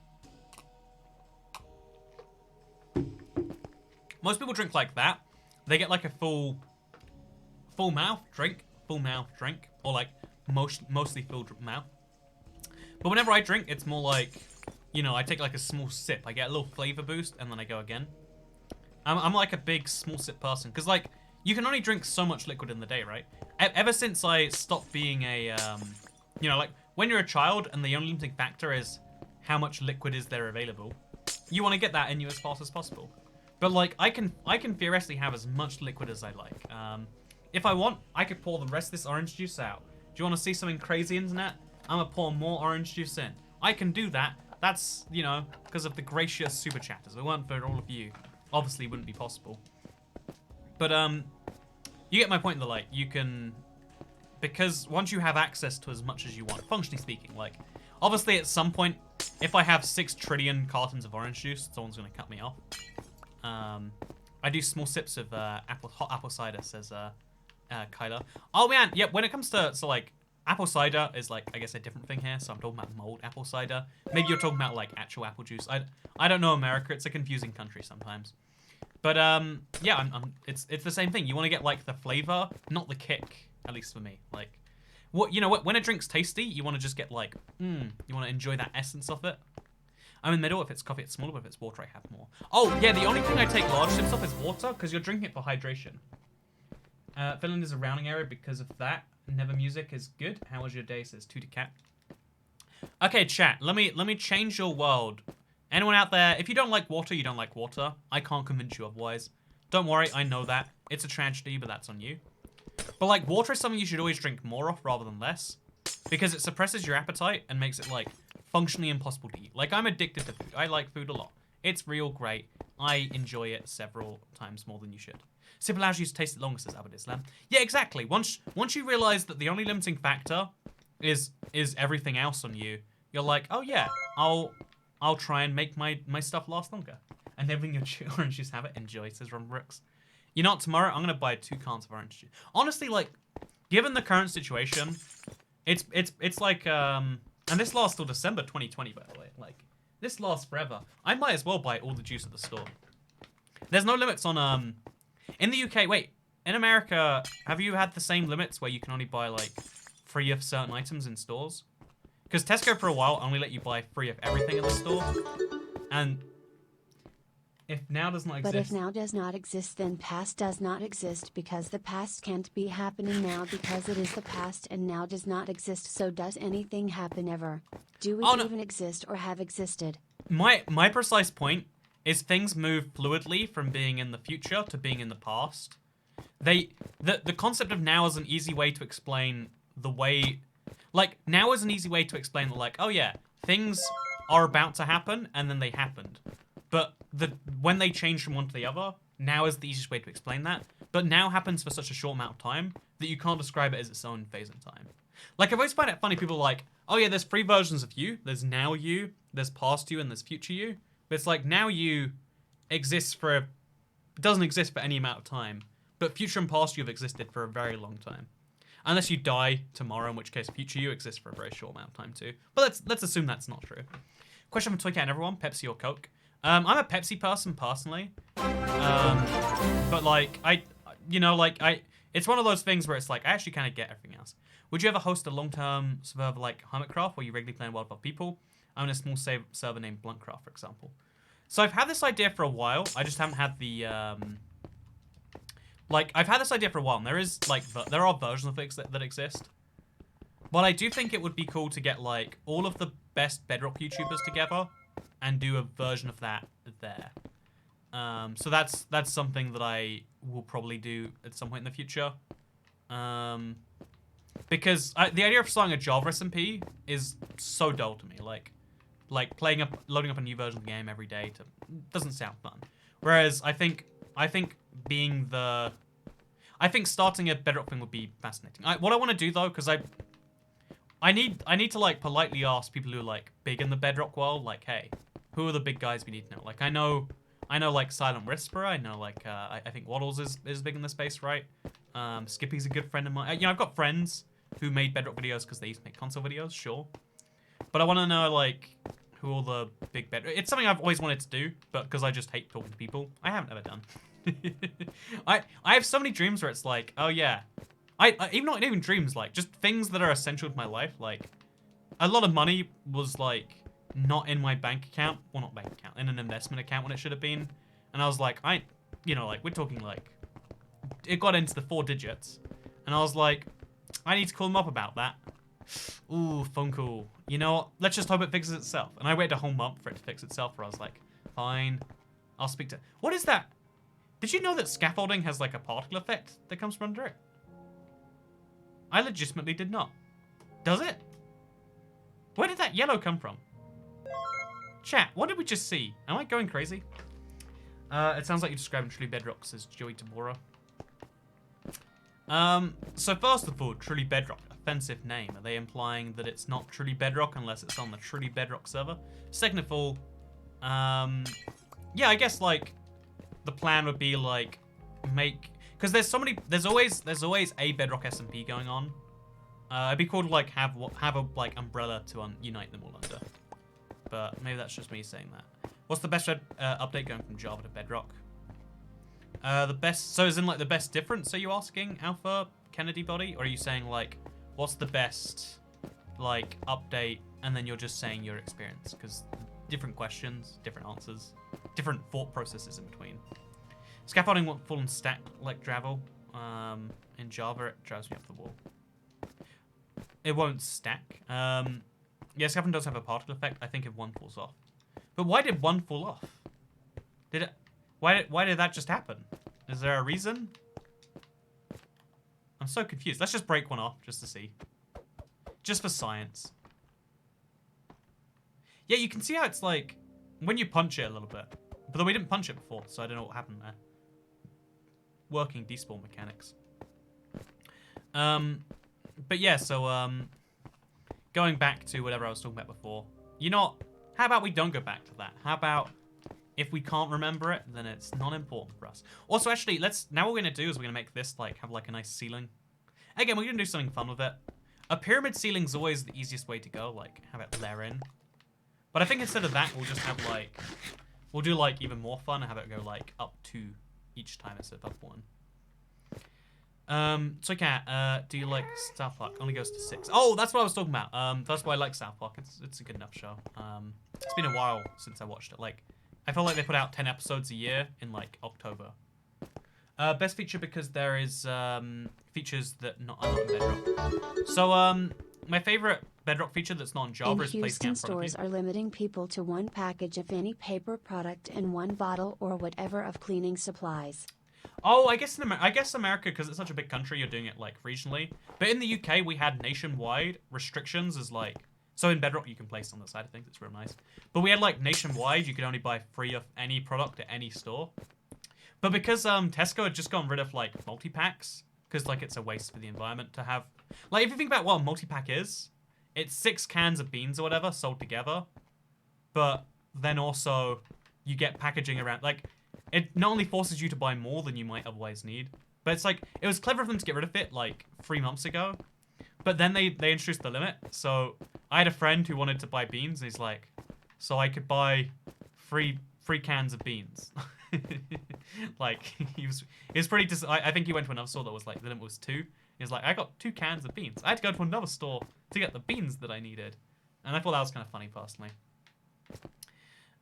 most people drink like that. They get, like, a full mouth drink, or, like, mostly filled mouth. But whenever I drink, it's more like, you know, I take like a small sip. I get a little flavor boost, and then I go again. I'm like a big small sip person, because like, you can only drink so much liquid in the day, right? Ever since I stopped being a, you know, like, when you're a child and the only limiting factor is how much liquid is there available, you want to get that in you as fast as possible. But like, I can theoretically have as much liquid as I like. If I want, I could pour the rest of this orange juice out. Do you want to see something crazy, internet? I'm gonna pour more orange juice in. I can do that. That's, you know, because of the gracious super chatters. If it weren't for all of you, obviously it wouldn't be possible. But, you get my point, though, like, you can, because once you have access to as much as you want, functionally speaking, like, obviously at some point, if I have 6 trillion cartons of orange juice, someone's gonna cut me off. I do small sips of, hot apple cider, says, Kyla. Oh, man, yeah, when it comes to, so, like, apple cider is, like, I guess a different thing here, so I'm talking about mulled apple cider. Maybe you're talking about, like, actual apple juice. I don't know America. It's a confusing country sometimes. But, yeah, it's the same thing. You want to get, like, the flavor, not the kick, at least for me. Like, you know, when a drink's tasty, you want to just get, like, you want to enjoy that essence of it. I'm in the middle. If it's coffee, it's smaller, but if it's water, I have more. Oh, yeah, the only thing I take large sips of is water, because you're drinking it for hydration. Finland is a rounding area because of that. Never music is good. How was your day? Says Tutti Cat. Okay, chat. Let me change your world. Anyone out there, if you don't like water, you don't like water. I can't convince you otherwise. Don't worry, I know that. It's a tragedy, but that's on you. But like, water is something you should always drink more of rather than less, because it suppresses your appetite and makes it like functionally impossible to eat. Like, I'm addicted to food. I like food a lot. It's real great. I enjoy it several times more than you should. Sip allows you to taste it longer, says Abed Islam. Yeah, exactly. Once you realize that the only limiting factor is everything else on you, you're like, oh yeah, I'll try and make my stuff last longer. And everything your orange juice have it. Enjoy, says Ron Brooks. You know what, tomorrow I'm gonna buy 2 cans of orange juice. Honestly, like, given the current situation, it's like and this lasts till December 2020, by the way. Like, this lasts forever. I might as well buy all the juice at the store. There's no limits on in the UK, wait, in America, have you had the same limits where you can only buy, like, free of certain items in stores? Because Tesco, for a while, only let you buy free of everything in the store. And if now does not exist... But if now does not exist, then past does not exist, because the past can't be happening now because it is the past, and now does not exist, so does anything happen ever? Do we even exist or have existed? My precise point is things move fluidly from being in the future to being in the past. The concept of now is an easy way to explain the way... Like, now is an easy way to explain that, like, oh yeah, things are about to happen, and then they happened. But when they change from one to the other, now is the easiest way to explain that. But now happens for such a short amount of time that you can't describe it as its own phase in time. Like, I've always found it funny, people are like, oh yeah, there's 3 versions of you. There's now you, there's past you, and there's future you. But it's like, now you doesn't exist for any amount of time. But future and past you have existed for a very long time. Unless you die tomorrow, in which case future you exists for a very short amount of time too. But let's assume that's not true. Question from Toycat and everyone, Pepsi or Coke? I'm a Pepsi person personally. But like, it's one of those things where it's like, I actually kind of get everything else. Would you ever host a long-term server like Hermitcraft where you regularly play in World of people? I'm in a small server named Bluntcraft, for example. So I've had this idea for a while. I just haven't had the, I've had this idea for a while, and there are versions of it that exist. But I do think it would be cool to get, like, all of the best Bedrock YouTubers together and do a version of that there. So that's something that I will probably do at some point in the future. Because the idea of starting a Java SMP is so dull to me. Like loading up a new version of the game every day doesn't sound fun. Whereas I think starting a Bedrock thing would be fascinating. What I want to do though, because I need to like politely ask people who are like big in the Bedrock world, like, hey, who are the big guys we need to know? Like I know like Silent Whisperer. I know like I think Waddles is big in the space, right? Skippy's a good friend of mine. I've got friends who made Bedrock videos because they used to make console videos, sure. But I want to know like who all the big Bedrock. It's something I've always wanted to do, but because I just hate talking to people, I haven't ever done. I have so many dreams where it's like, oh yeah, I even not even dreams, like just things that are essential to my life. Like a lot of money was like not in my bank account, well not bank account, in an investment account when it should have been, and I was like, like we're talking like it got into the 4 digits, and I was like, I need to call them up about that. Ooh, phone call. You know what? Let's just hope it fixes itself. And I waited a whole month for it to fix itself, where I was like, fine, I'll speak to. What is that? Did you know that scaffolding has like a particle effect that comes from under it? I legitimately did not. Does it? Where did that yellow come from? Chat, what did we just see? Am I going crazy? It sounds like you're describing Truly Bedrock, says Joey Tabora. So first of all, Truly Bedrock, offensive name. Are they implying that it's not Truly Bedrock unless it's on the Truly Bedrock server? Second of all, yeah, I guess like the plan would be like because there's always a Bedrock SMP going on. It'd be cool to like have a like umbrella to unite them all under. But maybe that's just me saying that. What's the best update going from Java to Bedrock? The best, so is in like the best difference, are you asking, Alpha Kennedy Body? Or are you saying like, what's the best like update, and then you're just saying your experience? Because different questions, different answers, different thought processes in between. Scaffolding won't fall and stack like Dravel. In Java, it drives me up the wall. It won't stack. Yeah, scaffolding does have a particle effect, I think, if one falls off. But why did one fall off? Did it? Why did that just happen? Is there a reason? I'm so confused. Let's just break one off just to see. Just for science. Yeah, you can see how it's like when you punch it a little bit. But then we didn't punch it before, so I don't know what happened there. Working despawn mechanics. But yeah, so going back to whatever I was talking about before. You know what? How about we don't go back to that? How about if we can't remember it, then it's not important for us. Also, actually, now what we're going to do is we're going to make this, like, have, like, a nice ceiling. Again, we're going to do something fun with it. A pyramid ceiling's always the easiest way to go, like, have it layer in. But I think instead of that, we'll just have, like, we'll do, like, even more fun and have it go, like, up 2 each time instead of up 1. So Kat, do you like South Park? Only goes to 6. Oh, that's what I was talking about. That's why I like South Park. It's a good enough show. It's been a while since I watched it. Like, I feel like they put out 10 episodes a year in like October. Best feature because there is features that are not in Bedrock. So my favorite Bedrock feature that's not in Java is placing Houston, out in front of you. stores are limiting people to 1 package of any paper product and 1 bottle or whatever of cleaning supplies. Oh, I guess America, because it's such a big country, you're doing it like regionally. But in the UK, we had nationwide restrictions as like. So in Bedrock, you can place on the side of things. It's real nice. But we had like nationwide, you could only buy free of any product at any store. But because Tesco had just gotten rid of like multi-packs, because like it's a waste for the environment to have. Like if you think about what a multi-pack is, it's 6 cans of beans or whatever sold together. But then also you get packaging around. Like it not only forces you to buy more than you might otherwise need, But it's like, it was clever of them to get rid of it like 3 months ago. But then they introduced the limit. So I had a friend who wanted to buy beans, and he's like, so I could buy three cans of beans. Like, he was pretty I think he went to another store that was like, the limit was 2. He was like, I got 2 cans of beans. I had to go to another store to get the beans that I needed. And I thought that was kind of funny, personally.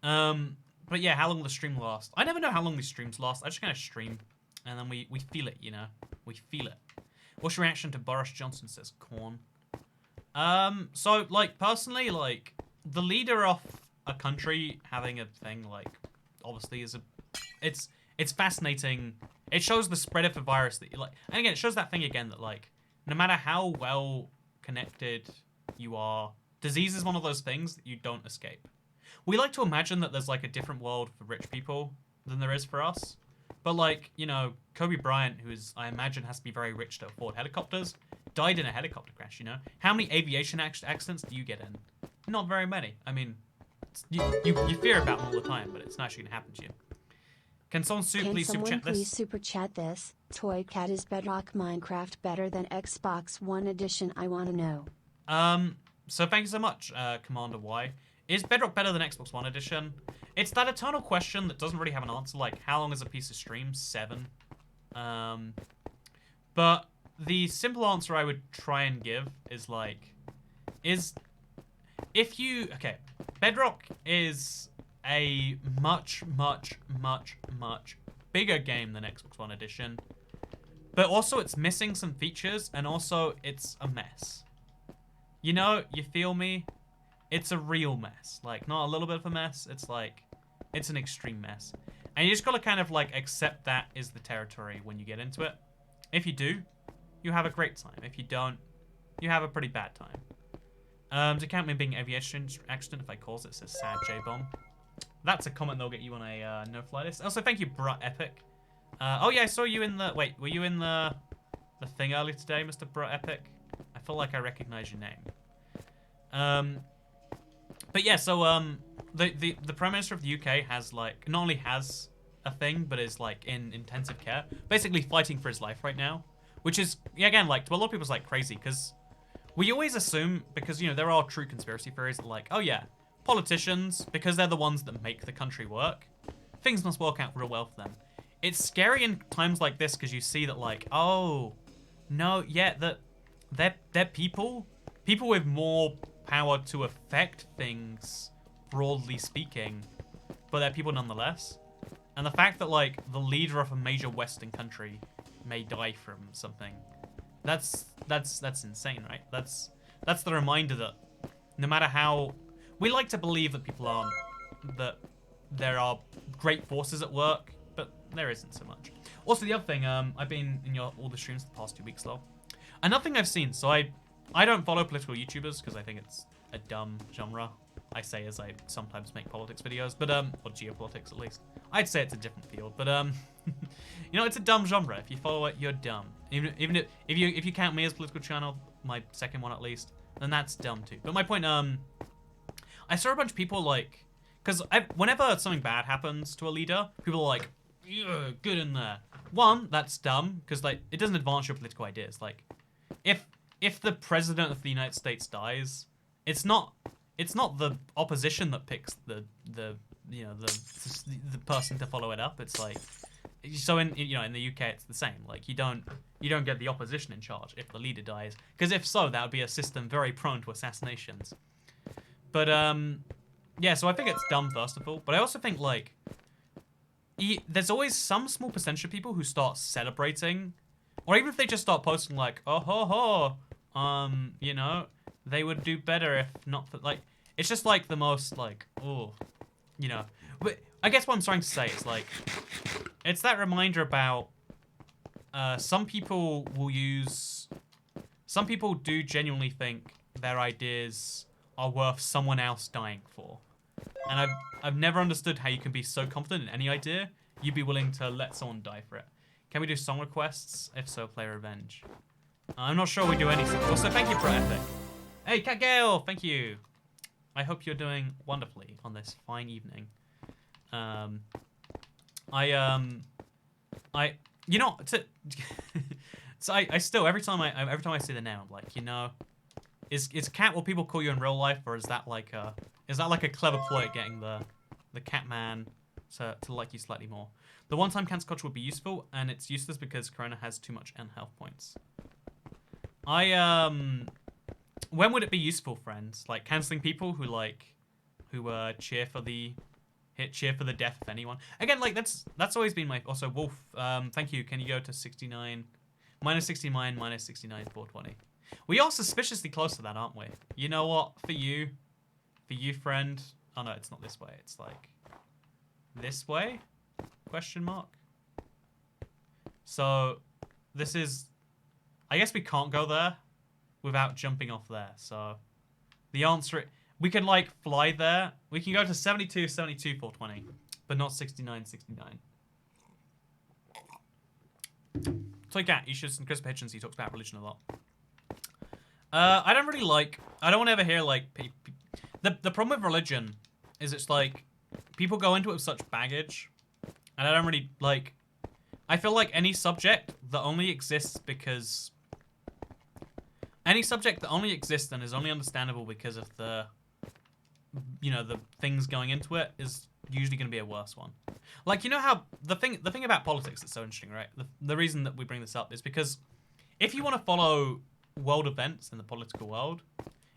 But yeah, how long will the stream last? I never know how long these streams last. I just kind of stream, and then we feel it, you know? We feel it. What's your reaction to Boris Johnson, says Corn? So, like, personally, like, the leader of a country having a thing, like, obviously is it's fascinating. It shows the spread of the virus that, like, and again, it shows that thing again that, like, no matter how well connected you are, disease is one of those things that you don't escape. We like to imagine that there's, like, a different world for rich people than there is for us. But, like, you know, Kobe Bryant, who is, I imagine, has to be very rich to afford helicopters, died in a helicopter crash, you know? How many aviation accidents do you get in? Not very many. I mean, you fear about them all the time, but it's not actually going to happen to you. Can someone please super chat this? Please super chat this? Toy Cat, is Bedrock Minecraft better than Xbox One Edition? I want to know. So thank you so much, Commander Y. Is Bedrock better than Xbox One Edition? It's that eternal question that doesn't really have an answer, like, how long is a piece of stream? 7. But the simple answer I would try and give is, like, okay, Bedrock is a much, much, much, much bigger game than Xbox One Edition, but also it's missing some features, and also it's a mess. You know, you feel me? It's a real mess. Like, not a little bit of a mess. It's like, it's an extreme mess. And you just gotta kind of, like, accept that is the territory when you get into it. If you do, you have a great time. If you don't, you have a pretty bad time. To count me being aviation accident if I cause it, says Sad J-Bomb. That's a comment that'll get you on a no-fly list. Also, thank you, Brut Epic. Oh yeah, I saw you in the, wait, were you in the thing earlier today, Mr. Brut Epic? I feel like I recognize your name. But yeah, so the Prime Minister of the UK has, like, not only has a thing, but is, like, in intensive care, basically fighting for his life right now, which is, yeah, again, like, to a lot of people, it's like crazy, because we always assume, because, you know, there are true conspiracy theories that, like, oh yeah, politicians, because they're the ones that make the country work, things must work out real well for them. It's scary in times like this because you see that, like, oh no, yeah, that they're people with more power to affect things, broadly speaking, but they're people nonetheless. And the fact that, like, the leader of a major Western country may die from something, that's insane, right? That's the reminder that no matter how we like to believe that people aren't, that there are great forces at work, but there isn't so much. Also, the other thing, I've been in all the streams the past 2 weeks though. Another thing I've seen, so I don't follow political YouTubers because I think it's a dumb genre. I say as I sometimes make politics videos, but or geopolitics at least. I'd say it's a different field, but you know, it's a dumb genre. If you follow it, you're dumb. Even if you count me as political channel, my second one at least, then that's dumb too. But my point, I saw a bunch of people, like, because whenever something bad happens to a leader, people are like, yeah, good in there. One, that's dumb because, like, it doesn't advance your political ideas. Like, if the president of the United States dies, it's not the opposition that picks the person to follow it up. It's like, so in the UK it's the same. Like, you don't get the opposition in charge if the leader dies, because if so, that would be a system very prone to assassinations. But yeah, so I think it's dumb first of all, but I also think, like, there's always some small percentage of people who start celebrating, or even if they just start posting like, oh ho ho, you know, they would do better if not for, like, it's just like the most, like, oh, you know. But I guess what I'm trying to say is, like, it's that reminder about some people do genuinely think their ideas are worth someone else dying for. And I've never understood how you can be so confident in any idea you'd be willing to let someone die for it. Can we do song requests? If so, play Revenge. I'm not sure we do any songs. Also, thank you for Epic. Hey, Cat Gale, thank you. I hope you're doing wonderfully on this fine evening. you know, so I still every time I see the name, I'm like, you know, is cat what people call you in real life, or is that like a clever ploy at getting the cat man to like you slightly more? The one-time cancel culture would be useful, and it's useless because Corona has too much N health points. When would it be useful, friends? Like canceling people who cheer for the death of anyone. Again, like that's always been my. Also, Wolf, thank you. Can you go to 69, minus 69, minus 69, 420? We are suspiciously close to that, aren't we? You know what? For you, friend. Oh no, it's not this way. It's like this way? Question mark. So this is. I guess we can't go there without jumping off there. So the answer. We can, like, fly there. We can go to 72, 72, 420. But not 69, 69. Toy Cat, you should listen to Chris Hitchens. He talks about religion a lot. I don't really like... I don't want to ever hear, like... The problem with religion is it's, like... People go into it with such baggage. And I don't really, like... I feel like any subject that only exists because... Any subject that only exists and is only understandable because of the... You know, the things going into it is usually going to be a worse one. Like, you know how the thing about politics that's so interesting, right? The reason that we bring this up is because if you want to follow world events in the political world,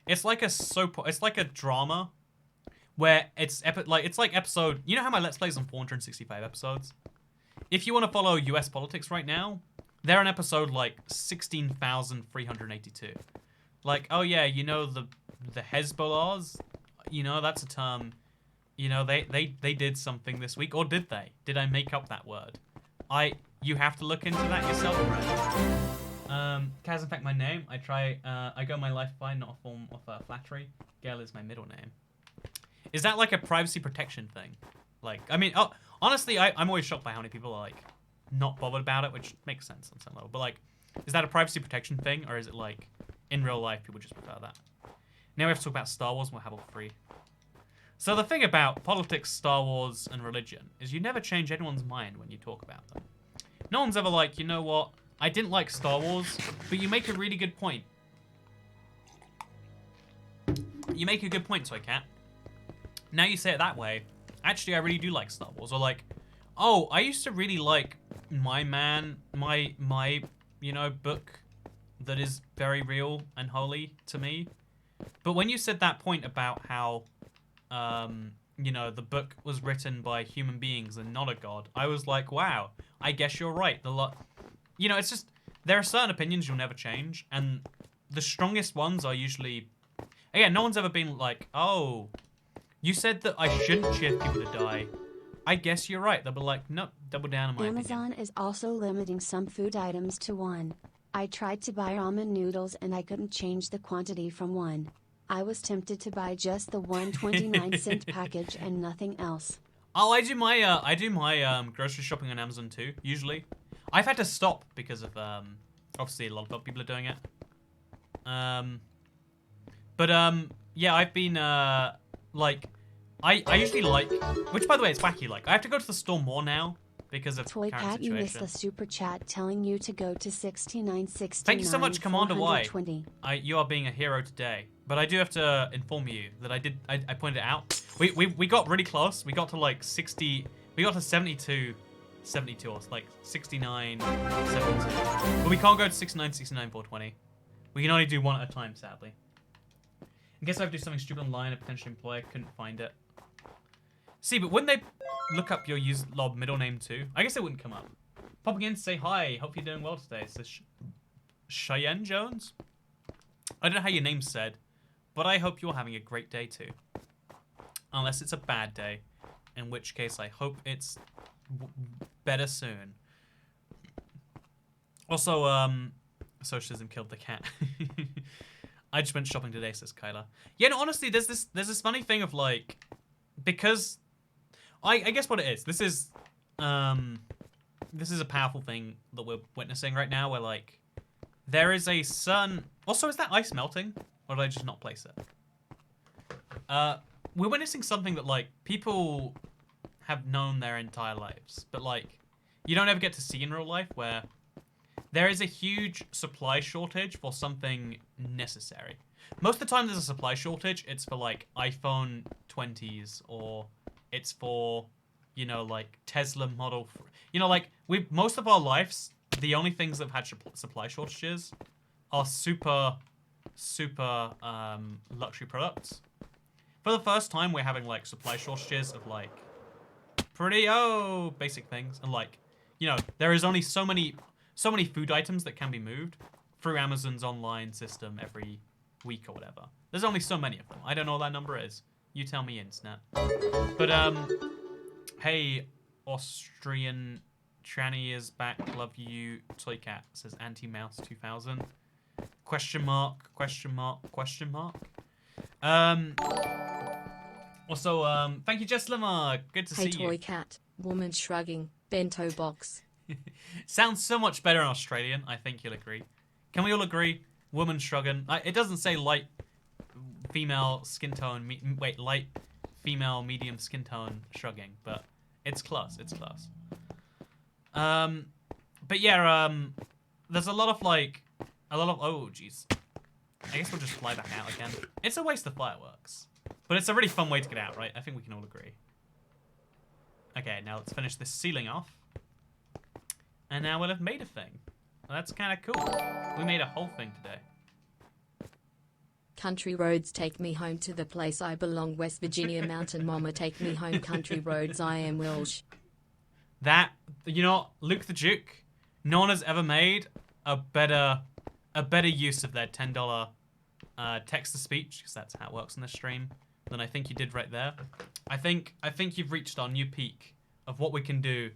it's like a drama where it's like episode. You know how my Let's Plays on 465 episodes? If you want to follow US politics right now, they're on episode like 16,382. Like, oh yeah, you know the Hezbollahs. You know, that's a term. You know, they did something this week, or did they? Did I make up that word? You have to look into that yourself, friend. Kaz, in fact, my name. I go my life by, not a form of flattery. Gail is my middle name. Is that like a privacy protection thing? Like, I mean, honestly, I'm always shocked by how many people are like not bothered about it, which makes sense on some level. But like, is that a privacy protection thing, or is it like in real life people just prefer that? Now we have to talk about Star Wars, and we'll have all three. So the thing about politics, Star Wars, and religion is you never change anyone's mind when you talk about them. No one's ever like, you know what, I didn't like Star Wars, but you make a really good point. You make a good point, Toy Cat. Now you say it that way, actually I really do like Star Wars. Or like, oh, I used to really like my, you know, book that is very real and holy to me. But when you said that point about how, you know, the book was written by human beings and not a god, I was like, wow, I guess you're right. You know, it's just, there are certain opinions you'll never change, and the strongest ones are usually, again, no one's ever been like, oh, you said that I shouldn't cheer people to die. I guess you're right. They'll be like, nope, double down on my Amazon opinion. is also limiting some food items to one. I tried to buy ramen noodles and I couldn't change the quantity from one. I was tempted to buy just the 1.29 package and nothing else. Oh, I do my grocery shopping on Amazon too, usually. I've had to stop because of, obviously a lot of people are doing it. Yeah, I've been, like, I usually like, which by the way, it's wacky, like, I have to go to the store more now because of Toy current Cat, you missed situation. the super chat telling you to go to 6969. Thank you so much, Commander Y. 420. You are being a hero today. But I do have to inform you that I pointed it out. We got really close. We got to like 60, we got to 72 or like 69, 72. But we can't go to 69, 69, 420. We can only do one at a time, sadly. In case I have to do something stupid online, a potential employer couldn't find it. See, but wouldn't they look up your middle name too? I guess it wouldn't come up. Popping in to say hi. Hope you're doing well today. It says Cheyenne Jones. I don't know how your name's said, but I hope you're having a great day too. Unless it's a bad day, in which case I hope it's better soon. Also, socialism killed the cat. I just went shopping today, says Kyla. Yeah, no, honestly, there's this funny thing of like, because I guess what it is. This is a powerful thing that we're witnessing right now, where like there is a certain. Also, is that ice melting, or did I just not place it? We're witnessing something that like people have known their entire lives, but like you don't ever get to see in real life, where there is a huge supply shortage for something necessary. Most of the time there's a supply shortage, it's for like iPhone 20s, or it's for, you know, like Tesla Model. You know, like most of our lives, the only things that have had supply shortages are super luxury products. For the first time, we're having like supply shortages of like pretty basic things, and like, you know, there is only so many food items that can be moved through Amazon's online system every week or whatever. There's only so many of them. I don't know what that number is. You tell me, internet. But hey, Austrian tranny is back. Love you, Toy Cat, says Anti-Mouse 2000. Question mark, question mark, question mark. Also, thank you, Jess Lemmer. Good to see you. Hey, Toy Cat, woman shrugging, bento box. Sounds so much better in Australian. I think you'll agree. Can we all agree? Woman shrugging. It doesn't say light female skin tone. Light female medium skin tone shrugging, but it's close. It's close. But yeah, there's a lot of oh jeez. I guess we'll just fly back out again. It's a waste of fireworks, but it's a really fun way to get out, right? I think we can all agree. Okay, now let's finish this ceiling off. And now we'll have made a thing. Well, that's kind of cool. We made a whole thing today. Country roads take me home to the place I belong. West Virginia mountain mama take me home. Country roads I am Welsh. That, you know, Luke the Duke, no one has ever made a better use of their $10 text-to-speech, because that's how it works in this stream, than I think you did right there. I think you've reached our new peak of what we can do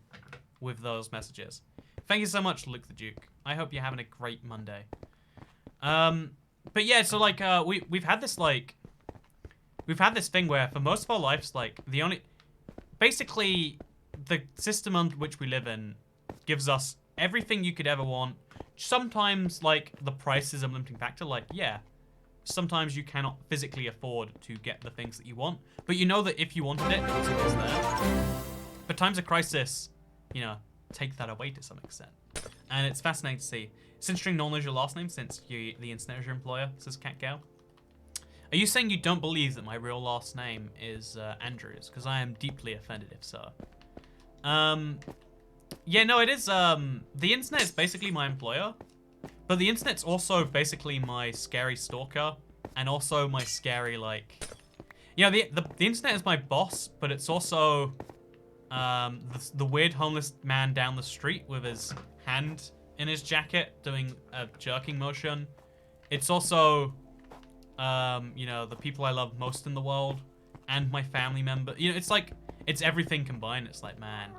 with those messages. Thank you so much, Luke the Duke. I hope you're having a great Monday. But yeah, so like we've had this thing where for most of our lives, like basically the system under which we live in gives us everything you could ever want. Sometimes like the price is a limiting factor. Like, yeah, sometimes you cannot physically afford to get the things that you want, but you know that if you wanted it, it was always there. But times of crisis, you know, take that away to some extent. And it's fascinating to see. It's interesting knowledge your last name since the internet is your employer, says Cat Gal. Are you saying you don't believe that my real last name is Andrews? Because I am deeply offended if so. Yeah, no, it is, the internet is basically my employer, but the internet's also basically my scary stalker, and also my scary, like, you know, the internet is my boss, but it's also, the weird homeless man down the street with his hand in his jacket doing a jerking motion. It's also, you know, the people I love most in the world, and my family member. You know, it's like, it's everything combined. It's like, man,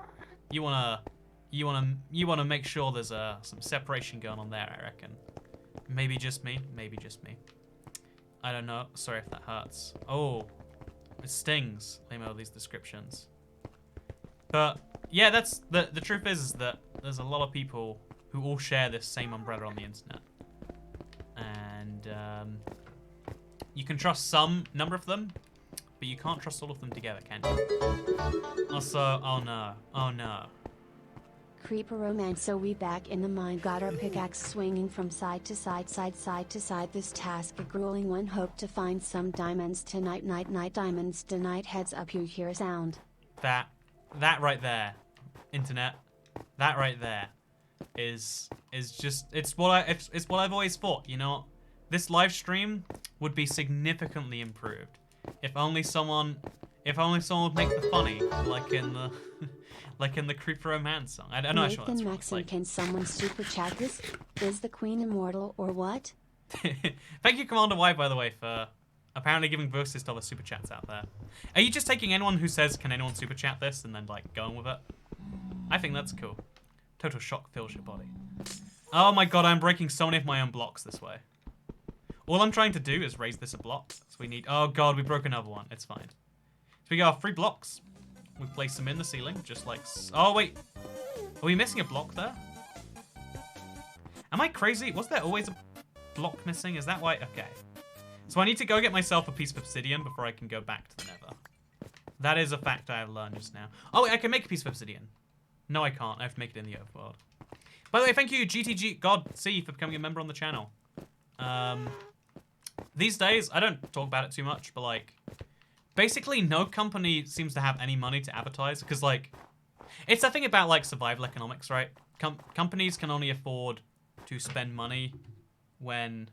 you wanna make sure there's some separation going on there, I reckon. Maybe just me. Maybe just me. I don't know. Sorry if that hurts. Oh, it stings. They know these descriptions. But yeah, that's the truth is that there's a lot of people who all share this same umbrella on the internet, and you can trust some number of them, but you can't trust all of them together, can you? Also, oh no. Creeper romance, so we back in the mine, got our pickaxe swinging from side to side to side. This task a grueling one, hope to find some diamonds tonight. Night diamonds tonight. Heads up, you hear a sound. That right there, internet. That right there is just it's what I've always thought. You know, this live stream would be significantly improved if only someone would make the funny, like in the Creeper Romance song. I don't know. Nathan Maxon, like... Can someone super chat this? Is the Queen immortal or what? Thank you, Commander Y, by the way, for apparently giving versus to other super chats out there. Are you just taking anyone who says, "Can anyone super chat this?" and then like going with it? I think that's cool. Total shock fills your body. Oh my god, I'm breaking so many of my own blocks this way. All I'm trying to do is raise this a block. So we need... Oh god, we broke another one. It's fine. So we got 3 blocks. We place them in the ceiling, just like... Oh, wait. Are we missing a block there? Am I crazy? Was there always a block missing? Is that why? Okay. So I need to go get myself a piece of obsidian before I can go back to the Nether. That is a fact I have learned just now. Oh, wait, I can make a piece of obsidian. No, I can't. I have to make it in the overworld. By the way, thank you, GTG God C, for becoming a member on the channel. These days, I don't talk about it too much, but like, basically no company seems to have any money to advertise, because like, it's the thing about like survival economics, right? Companies can only afford to spend money when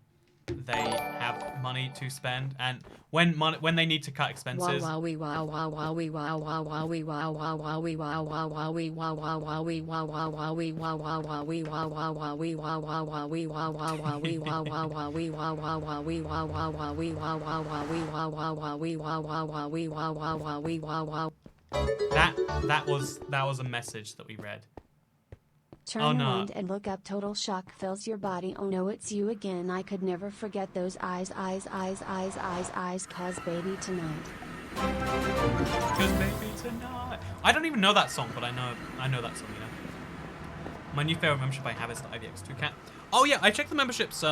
they have money to spend, and when they need to cut expenses. That was a message that we read. Turn around and look up. Total shock fills your body. Oh no, it's you again. I could never forget those eyes, cause baby tonight. Cause baby tonight. I don't even know that song, but I know that song, you know. My new favorite membership I have is the IVX2Cat. Oh yeah, I checked the memberships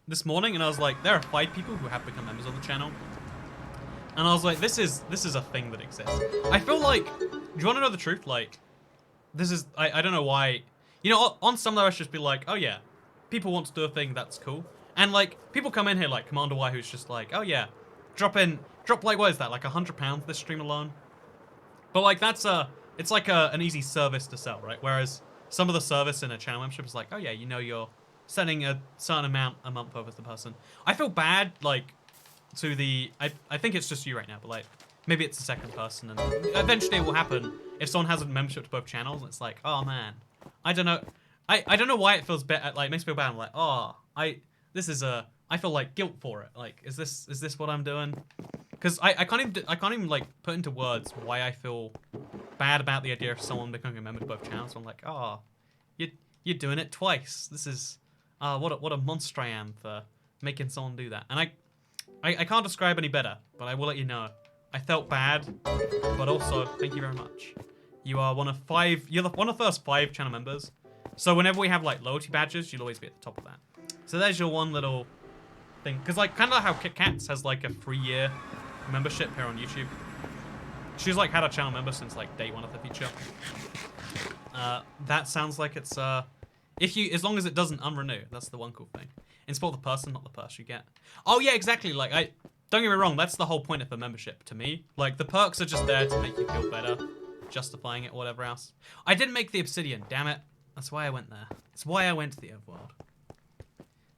this morning and I was like, there are 5 people who have become members of the channel. And I was like, this is a thing that exists. I feel like, do you want to know the truth? Like, this is, I don't know why, you know, on some levels just be like, oh yeah, people want to do a thing, that's cool. And like, people come in here like Commander Y, who's just like, oh yeah, drop like, what is that, like £100 this stream alone? But like, it's like an easy service to sell, right? Whereas some of the service in a channel membership is like, oh yeah, you know, you're sending a certain amount a month over to the person. I feel bad, like, to the, I think it's just you right now, but like, maybe it's the second person, and eventually it will happen if someone has a membership to both channels, and it's like, oh man, I don't know, I don't know why it feels better, like, it makes me feel bad. I'm like, oh, I feel like guilt for it. Like, is this what I'm doing? Because I can't even like put into words why I feel bad about the idea of someone becoming a member to both channels. So I'm like, oh, you're doing it twice. This is, what a monster I am for making someone do that. And I can't describe any better, but I will let you know. I felt bad, but also thank you very much. You are one of 5. You're one of the first 5 channel members. So whenever we have like loyalty badges, you'll always be at the top of that. So there's your one little thing, because like kind of how KitKats has like a 3-year membership here on YouTube. She's like had a channel member since like day 1 of the feature. That sounds like it's as long as it doesn't unrenew, that's the one cool thing. And support the person, not the purse you get. Oh yeah, exactly. Like don't get me wrong, that's the whole point of the membership to me. Like the perks are just there to make you feel better, justifying it, whatever else. I didn't make the obsidian, damn it. That's why I went there. That's why I went to the overworld.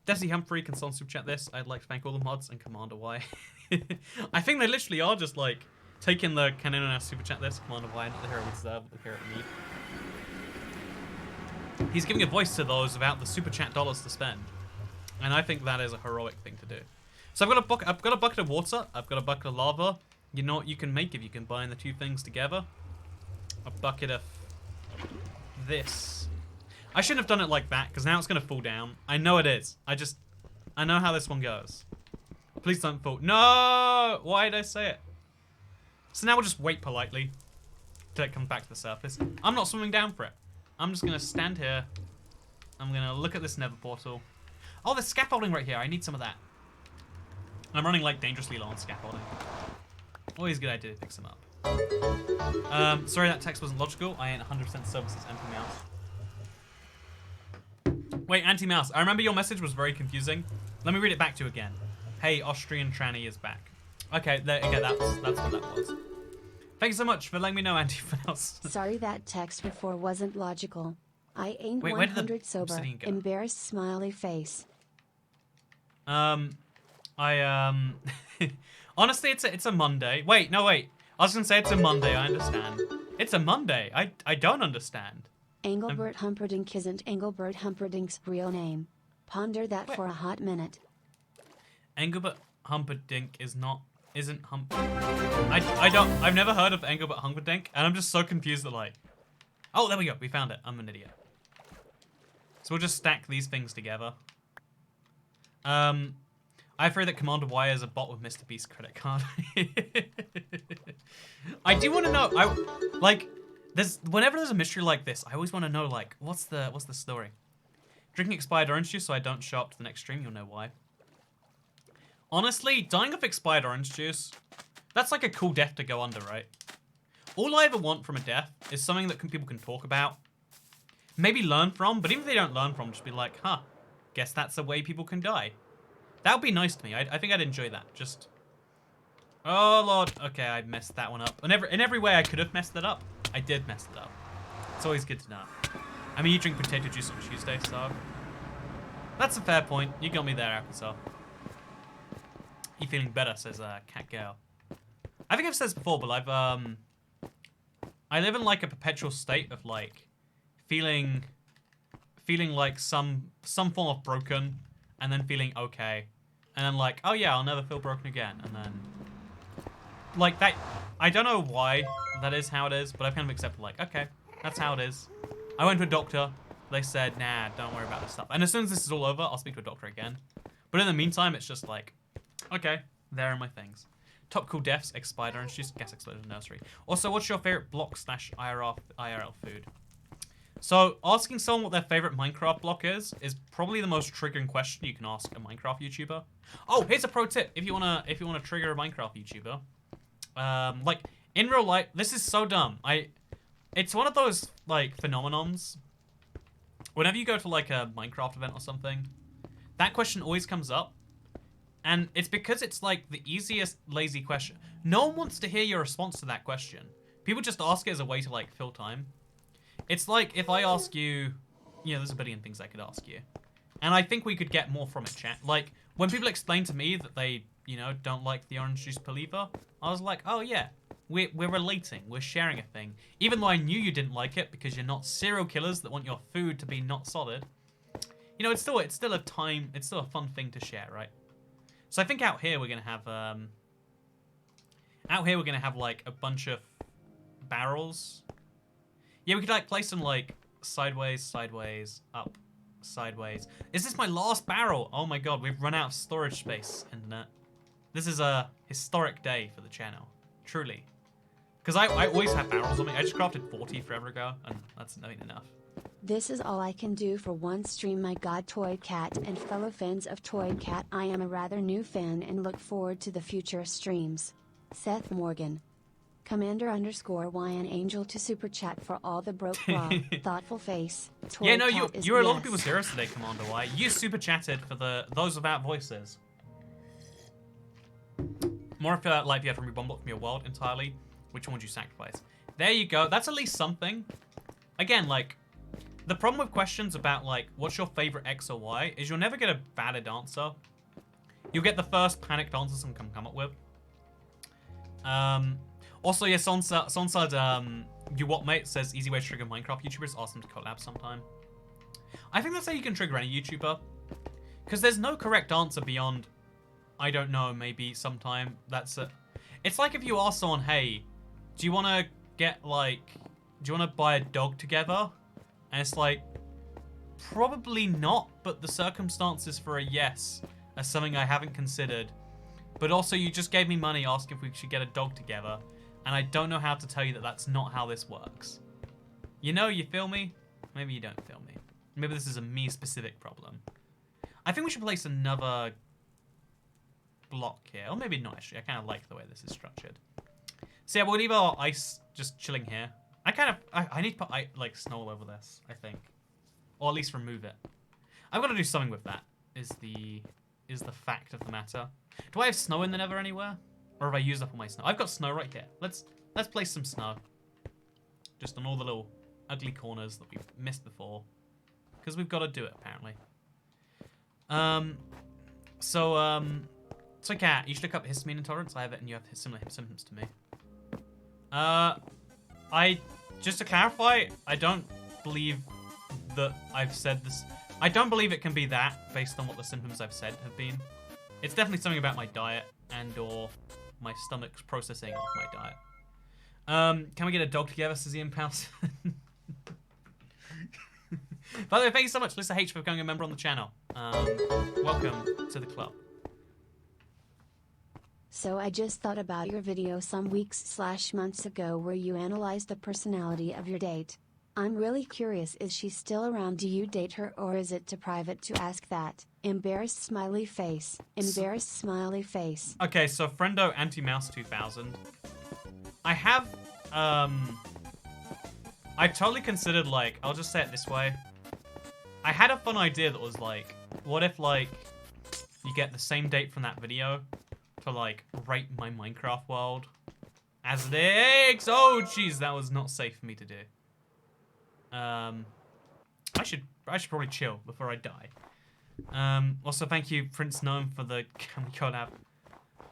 Desi Humphrey can super chat this. I'd like to thank all the mods and Commander Y. I think they literally are just like taking the canon and super chat this. Commander Y, not the hero we deserve, but the hero we need. He's giving a voice to those without the super chat dollars to spend. And I think that is a heroic thing to do. So I've got a bucket of water, I've got a bucket of lava. You know what you can make if you combine the 2 things together? A bucket of this. I shouldn't have done it like that, because now it's going to fall down. I know it is. I know how this one goes. Please don't fall. No! Why did I say it? So now we'll just wait politely till it comes back to the surface. I'm not swimming down for it. I'm just going to stand here. I'm going to look at this nether portal. Oh, there's scaffolding right here. I need some of that. I'm running like dangerously low on scaffolding. Always a good idea to pick some up. Sorry that text wasn't logical. I ain't 100% services anti-mouse. Wait, anti-mouse. I remember your message was very confusing. Let me read it back to you again. Hey, Austrian tranny is back. Okay, there you go. That's what that was. Thank you so much for letting me know, anti-mouse. Sorry that text before wasn't logical. I ain't 100 sober. Embarrassed smiley face. Honestly, it's a Monday. Wait, no, wait. I was gonna say it's a Monday. I understand. It's a Monday. I don't understand. Engelbert Humperdinck isn't Engelbert Humperdinck's real name. Ponder that for a hot minute. Engelbert Humperdinck isn't I've never heard of Engelbert Humperdinck, and I'm just so confused that like, oh, there we go. We found it. I'm an idiot. So we'll just stack these things together. I fear that Commander Y is a bot with Mr. Beast's credit card. I do want to know. Whenever there's a mystery like this, I always want to know like what's the story. Drinking expired orange juice so I don't show up to the next stream. You'll know why. Honestly, dying of expired orange juice, that's like a cool death to go under, right? All I ever want from a death is something that people can talk about, maybe learn from, but even if they don't learn from, just be like, huh, guess that's the way people can die. That would be nice to me. I think I'd enjoy that. Just, oh Lord, okay, I messed that one up. In every way I could have messed it up, I did mess it up. It's always good to know. I mean, you drink potato juice on Tuesday, so that's a fair point. You got me there, Arkansas. You feeling better, says Cat Girl. I think I've said this before, but I live in like a perpetual state of like feeling like some form of broken, and then feeling okay, and then like, oh yeah, I'll never feel broken again, and then like that. I don't know why that is how it is, but I've kind of accepted like, okay, that's how it is. I went to a doctor. They said, nah, don't worry about this stuff. And as soon as this is all over, I'll speak to a doctor again. But in the meantime, it's just like, okay, there are my things. Top cool deaths, egg spider, and she's gas exploded nursery. Also, what's your favorite block / IRL food? So, asking someone what their favorite Minecraft block is probably the most triggering question you can ask a Minecraft YouTuber. Oh, here's a pro tip if you wanna trigger a Minecraft YouTuber. Like in real life, this is so dumb. It's one of those like phenomenons. Whenever you go to like a Minecraft event or something, that question always comes up. And it's because it's like the easiest lazy question. No one wants to hear your response to that question. People just ask it as a way to like fill time. It's like if I ask you, there's a billion things I could ask you. And I think we could get more from it, chat. Like when people explain to me that they, don't like the orange juice Paliva, I was like, oh yeah, we're relating, we're sharing a thing. Even though I knew you didn't like it because you're not serial killers that want your food to be not solid. It's still a fun thing to share, right? So I think out here we're gonna have like a bunch of barrels. Yeah, we could like place them like sideways, sideways, up, sideways. Is this my last barrel? Oh my god, we've run out of storage space, internet. This is a historic day for the channel, truly. Because I always have barrels on me. I just crafted 40 forever ago, and that's not enough. This is all I can do for one stream. My god, Toy Cat and fellow fans of Toy Cat, I am a rather new fan and look forward to the future streams. Seth Morgan. Commander_YN Angel to super chat for all the broke raw. Thoughtful face. Toy yeah, no, Cat you're a lot yes. of people's heroes today, Commander Y. You super chatted for those without voices. More if like you had to remove one block from your world entirely. Which one would you sacrifice? There you go. That's at least something. Again, like, the problem with questions about, like, what's your favorite X or Y is you'll never get a valid answer. You'll get the first panicked answer someone can come up with. Also, yeah, Sonsad, you what, mate, says easy way to trigger Minecraft YouTubers. Ask them to collab sometime. I think that's how you can trigger any YouTuber. Because there's no correct answer beyond, I don't know, maybe sometime. That's it. It's like if you ask someone, hey, do you want to buy a dog together? And it's like, probably not, but the circumstances for a yes are something I haven't considered. But also, you just gave me money asking if we should get a dog together, and I don't know how to tell you that that's not how this works. You feel me? Maybe you don't feel me. Maybe this is a me-specific problem. I think we should place another block here. Or maybe not, actually. I kind of like the way this is structured. So yeah, we'll leave our ice just chilling here. I need to put like snow all over this, I think. Or at least remove it. I've got to do something with that, is the fact of the matter. Do I have snow in the Nether anywhere? Or have I used up all my snow? I've got snow right here. Let's place some snow. Just on all the little ugly corners that we've missed before. Because we've got to do it, apparently. So Cat, you should look up histamine intolerance. I have it and you have similar symptoms to me. Just to clarify, I don't believe that I've said this. I don't believe it can be that based on what the symptoms I've said have been. It's definitely something about my diet and or my stomach's processing of my diet. Can we get a dog together, says Ian Pouse? By the way, thank you so much, Lisa H, for becoming a member on the channel. Welcome to the club. So I just thought about your video some weeks/months ago where you analyzed the personality of your date. I'm really curious, is she still around? Do you date her or is it too private to ask that? Embarrassed smiley face. Embarrassed smiley face. Okay, so Friendo Anti-Mouse 2000. I have I totally considered, like, I'll just say it this way. I had a fun idea that was like, what if, like, you get the same date from that video to, like, rate my Minecraft world as it is. Oh, jeez, that was not safe for me to do. I should probably chill before I die. Also, thank you, Prince Gnome, for the collab.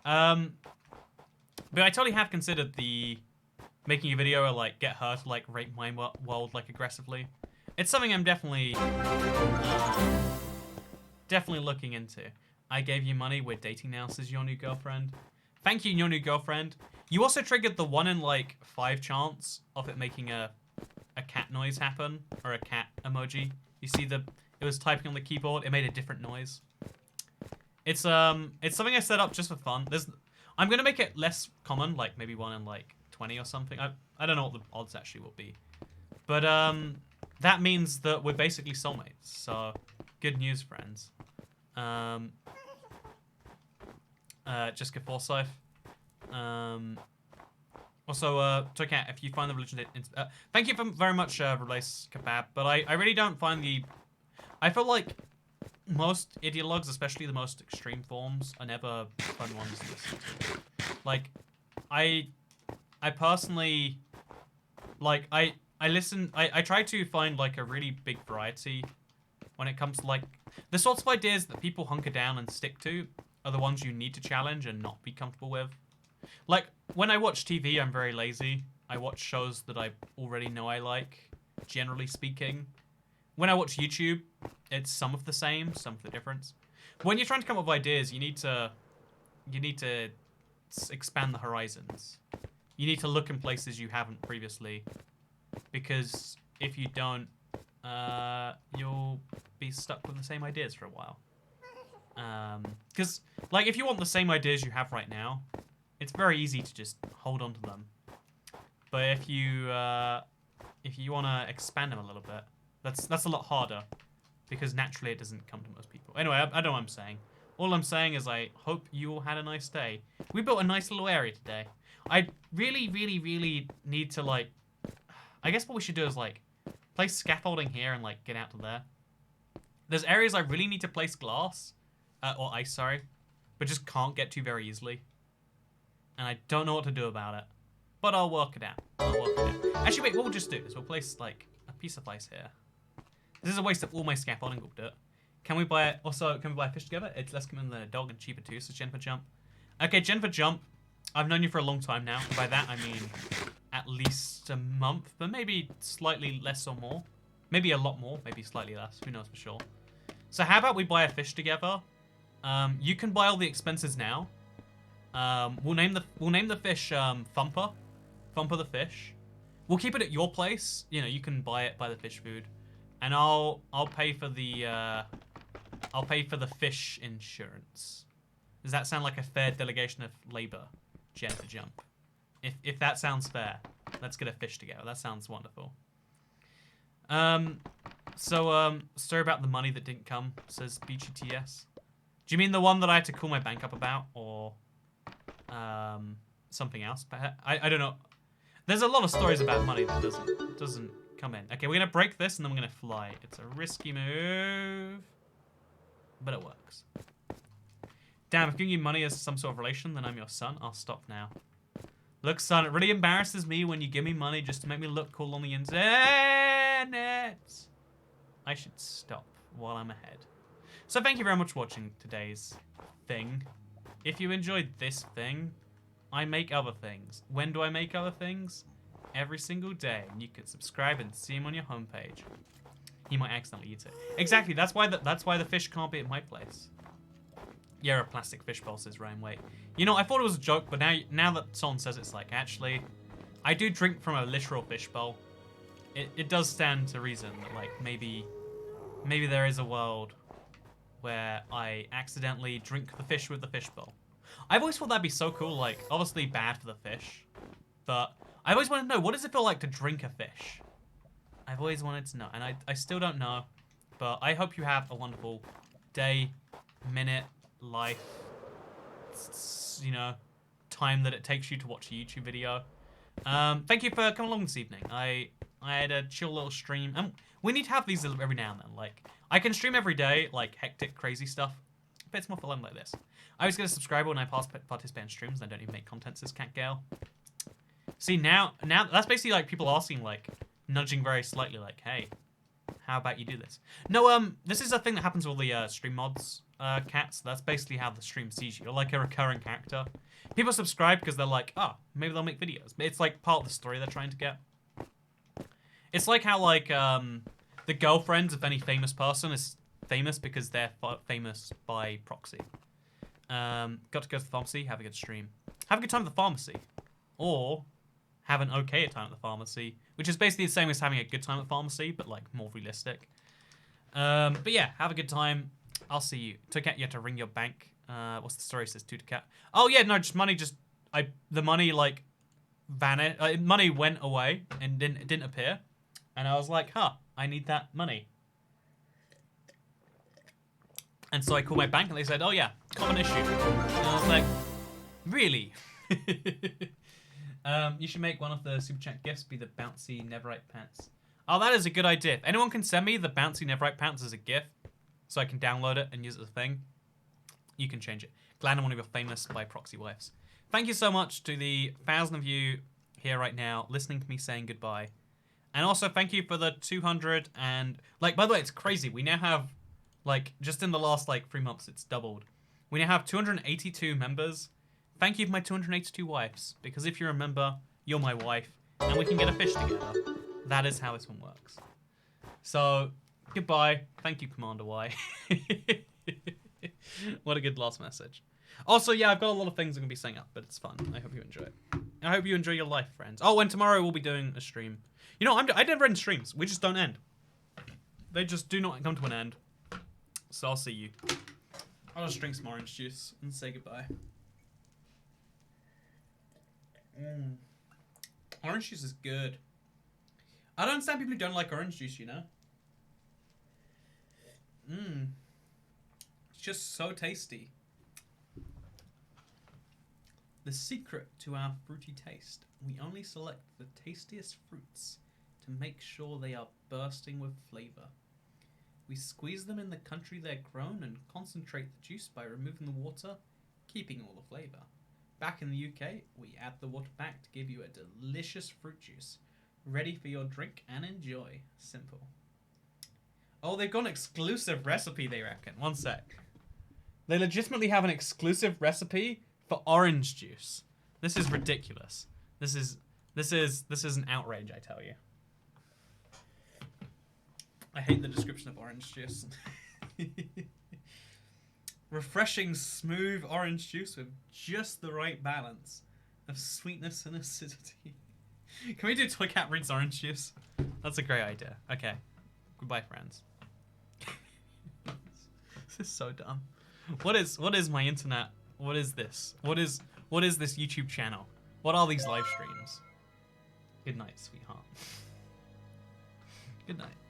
But I totally have considered the making a video or, like, get her to, like, rate my world, like, aggressively. It's something I'm definitely looking into. I gave you money. We're dating now, says your new girlfriend. Thank you, your new girlfriend. You also triggered the 1 in, like, 5 chance of it making a cat noise happen, or a cat emoji. You see it was typing on the keyboard. It made a different noise. It's something I set up just for fun. I'm gonna make it less common, like maybe 1 in, like, 20 or something. I don't know what the odds actually will be, but that means that we're basically soulmates. So good news, friends. Jessica Forsyth. Also, Tokat, if you find the religion, thank you very much, Relace Kebab. But I really don't find I feel like most ideologues, especially the most extreme forms, are never fun ones to listen to. Like, I personally, like, I try to find, like, a really big variety when it comes to, like, the sorts of ideas that people hunker down and stick to are the ones you need to challenge and not be comfortable with. Like, when I watch TV, I'm very lazy. I watch shows that I already know I like, generally speaking. When I watch YouTube, it's some of the same, some of the difference. When you're trying to come up with ideas, you need to expand the horizons. You need to look in places you haven't previously, because if you don't, you'll be stuck with the same ideas for a while. Because, like, if you want the same ideas you have right now, it's very easy to just hold on to them. But if you want to expand them a little bit, that's a lot harder, because naturally it doesn't come to most people. Anyway, I don't know what I'm saying. All I'm saying is I hope you all had a nice day. We built a nice little area today. I really, really, really need to, like, I guess what we should do is, like, place scaffolding here and, like, get out to there. There's areas I really need to place glass, or ice, sorry, but just can't get to very easily. And I don't know what to do about it. But I'll work it out. Actually, wait, what we'll just do is we'll place, like, a piece of ice here. This is a waste of all my scaffolding gold dirt. Can we buy it? Also, can we buy a fish together? It's less common than a dog and cheaper too, says Jennifer Jump. Okay, Jennifer Jump. I've known you for a long time now. By that, I mean at least a month, but maybe slightly less or more. Maybe a lot more, maybe slightly less. Who knows for sure. So how about we buy a fish together? You can buy all the expenses now. We'll name the fish Thumper. Thumper the fish. We'll keep it at your place. You know, you can buy the fish food, and I'll pay for the fish insurance. Does that sound like a fair delegation of labor, Jennifer Jump? If that sounds fair, let's get a fish together. That sounds wonderful. Story about the money that didn't come, says BGTS. Do you mean the one that I had to call my bank up about, or something else? I don't know. There's a lot of stories about money that doesn't come in. Okay, we're gonna break this and then we're gonna fly. It's a risky move, but it works. Damn, if giving you money is some sort of relation, then I'm your son. I'll stop now. Look, son, it really embarrasses me when you give me money just to make me look cool on the internet. I should stop while I'm ahead. So thank you very much for watching today's thing. If you enjoyed this thing, I make other things. When do I make other things? Every single day. And you can subscribe and see them on your homepage. You might accidentally eat it. Exactly, that's why the fish can't be at my place. Yeah, a plastic fish bowl, says Ryan. Wait. You know, I thought it was a joke, but now that someone says it's like, actually, I do drink from a literal fish bowl. It does stand to reason that, like, maybe there is a world where I accidentally drink the fish with the fish bowl. I've always thought that'd be so cool, like, obviously bad for the fish, but I always wanted to know, what does it feel like to drink a fish? I've always wanted to know, and I still don't know, but I hope you have a wonderful day, minute, life, you know, time that it takes you to watch a YouTube video. Thank you for coming along this evening. I had a chill little stream. We need to have these every now and then. Like, I can stream every day, like hectic, crazy stuff. But it's more fun like this. I always get a subscriber when I participate in streams, and I don't even make content, says Cat Gale. See, now that's basically like people asking, like, nudging very slightly, like, hey, how about you do this? No, this is a thing that happens with all the stream mods, cats. That's basically how the stream sees you. You're like a recurring character. People subscribe because they're like, oh, maybe they'll make videos. But it's like part of the story they're trying to get. It's like how, like, the girlfriends of any famous person is famous because they're famous by proxy. Got to go to the pharmacy, have a good stream. Have a good time at the pharmacy. Or have an okay time at the pharmacy, which is basically the same as having a good time at pharmacy, but like more realistic. But yeah, have a good time. I'll see you. Tocat, you have to ring your bank. What's the story? It says Tocat. Oh yeah, no, the money like vanished. Money went away and didn't appear, and I was like, huh, I need that money. And so I called my bank and they said, oh yeah, common issue. And I was like, really? You should make one of the Super Chat gifts be the bouncy Netherite pants. Oh, that is a good idea. If anyone can send me the bouncy Netherite pants as a gift so I can download it and use it as a thing, you can change it. Glad I'm one of your famous by proxy wives. Thank you so much to the 1,000 of you here right now listening to me saying goodbye. And also thank you for the 200 and... Like, by the way, it's crazy. We now have, like, just in the last, like, 3 months, it's doubled. We now have 282 members. Thank you for my 282 wives, because if you remember, you're my wife, and we can get a fish together. That is how this one works. So, goodbye. Thank you, Commander Y. What a good last message. Also, yeah, I've got a lot of things I'm going to be saying up, but it's fun. I hope you enjoy it. I hope you enjoy your life, friends. Oh, and tomorrow we'll be doing a stream. You know, I never end streams. We just don't end. They just do not come to an end. So I'll see you. I'll just drink some orange juice and say goodbye. Orange juice is good. I don't understand people who don't like orange juice, you know? It's just so tasty. The secret to our fruity taste. We only select the tastiest fruits to make sure they are bursting with flavor. We squeeze them in the country they're grown and concentrate the juice by removing the water, keeping all the flavor. Back in the UK, we add the water back to give you a delicious fruit juice. Ready for your drink and enjoy. Simple. Oh, they've got an exclusive recipe, they reckon. One sec. They legitimately have an exclusive recipe for orange juice. This is ridiculous. This is an outrage, I tell you. I hate the description of orange juice. Refreshing, smooth orange juice with just the right balance of sweetness and acidity. Can we do Toy Cat reads orange juice? That's a great idea. Okay. Goodbye, friends. This is so dumb. What is my internet? What is this? What is this YouTube channel? What are these live streams? Good night, sweetheart. Good night.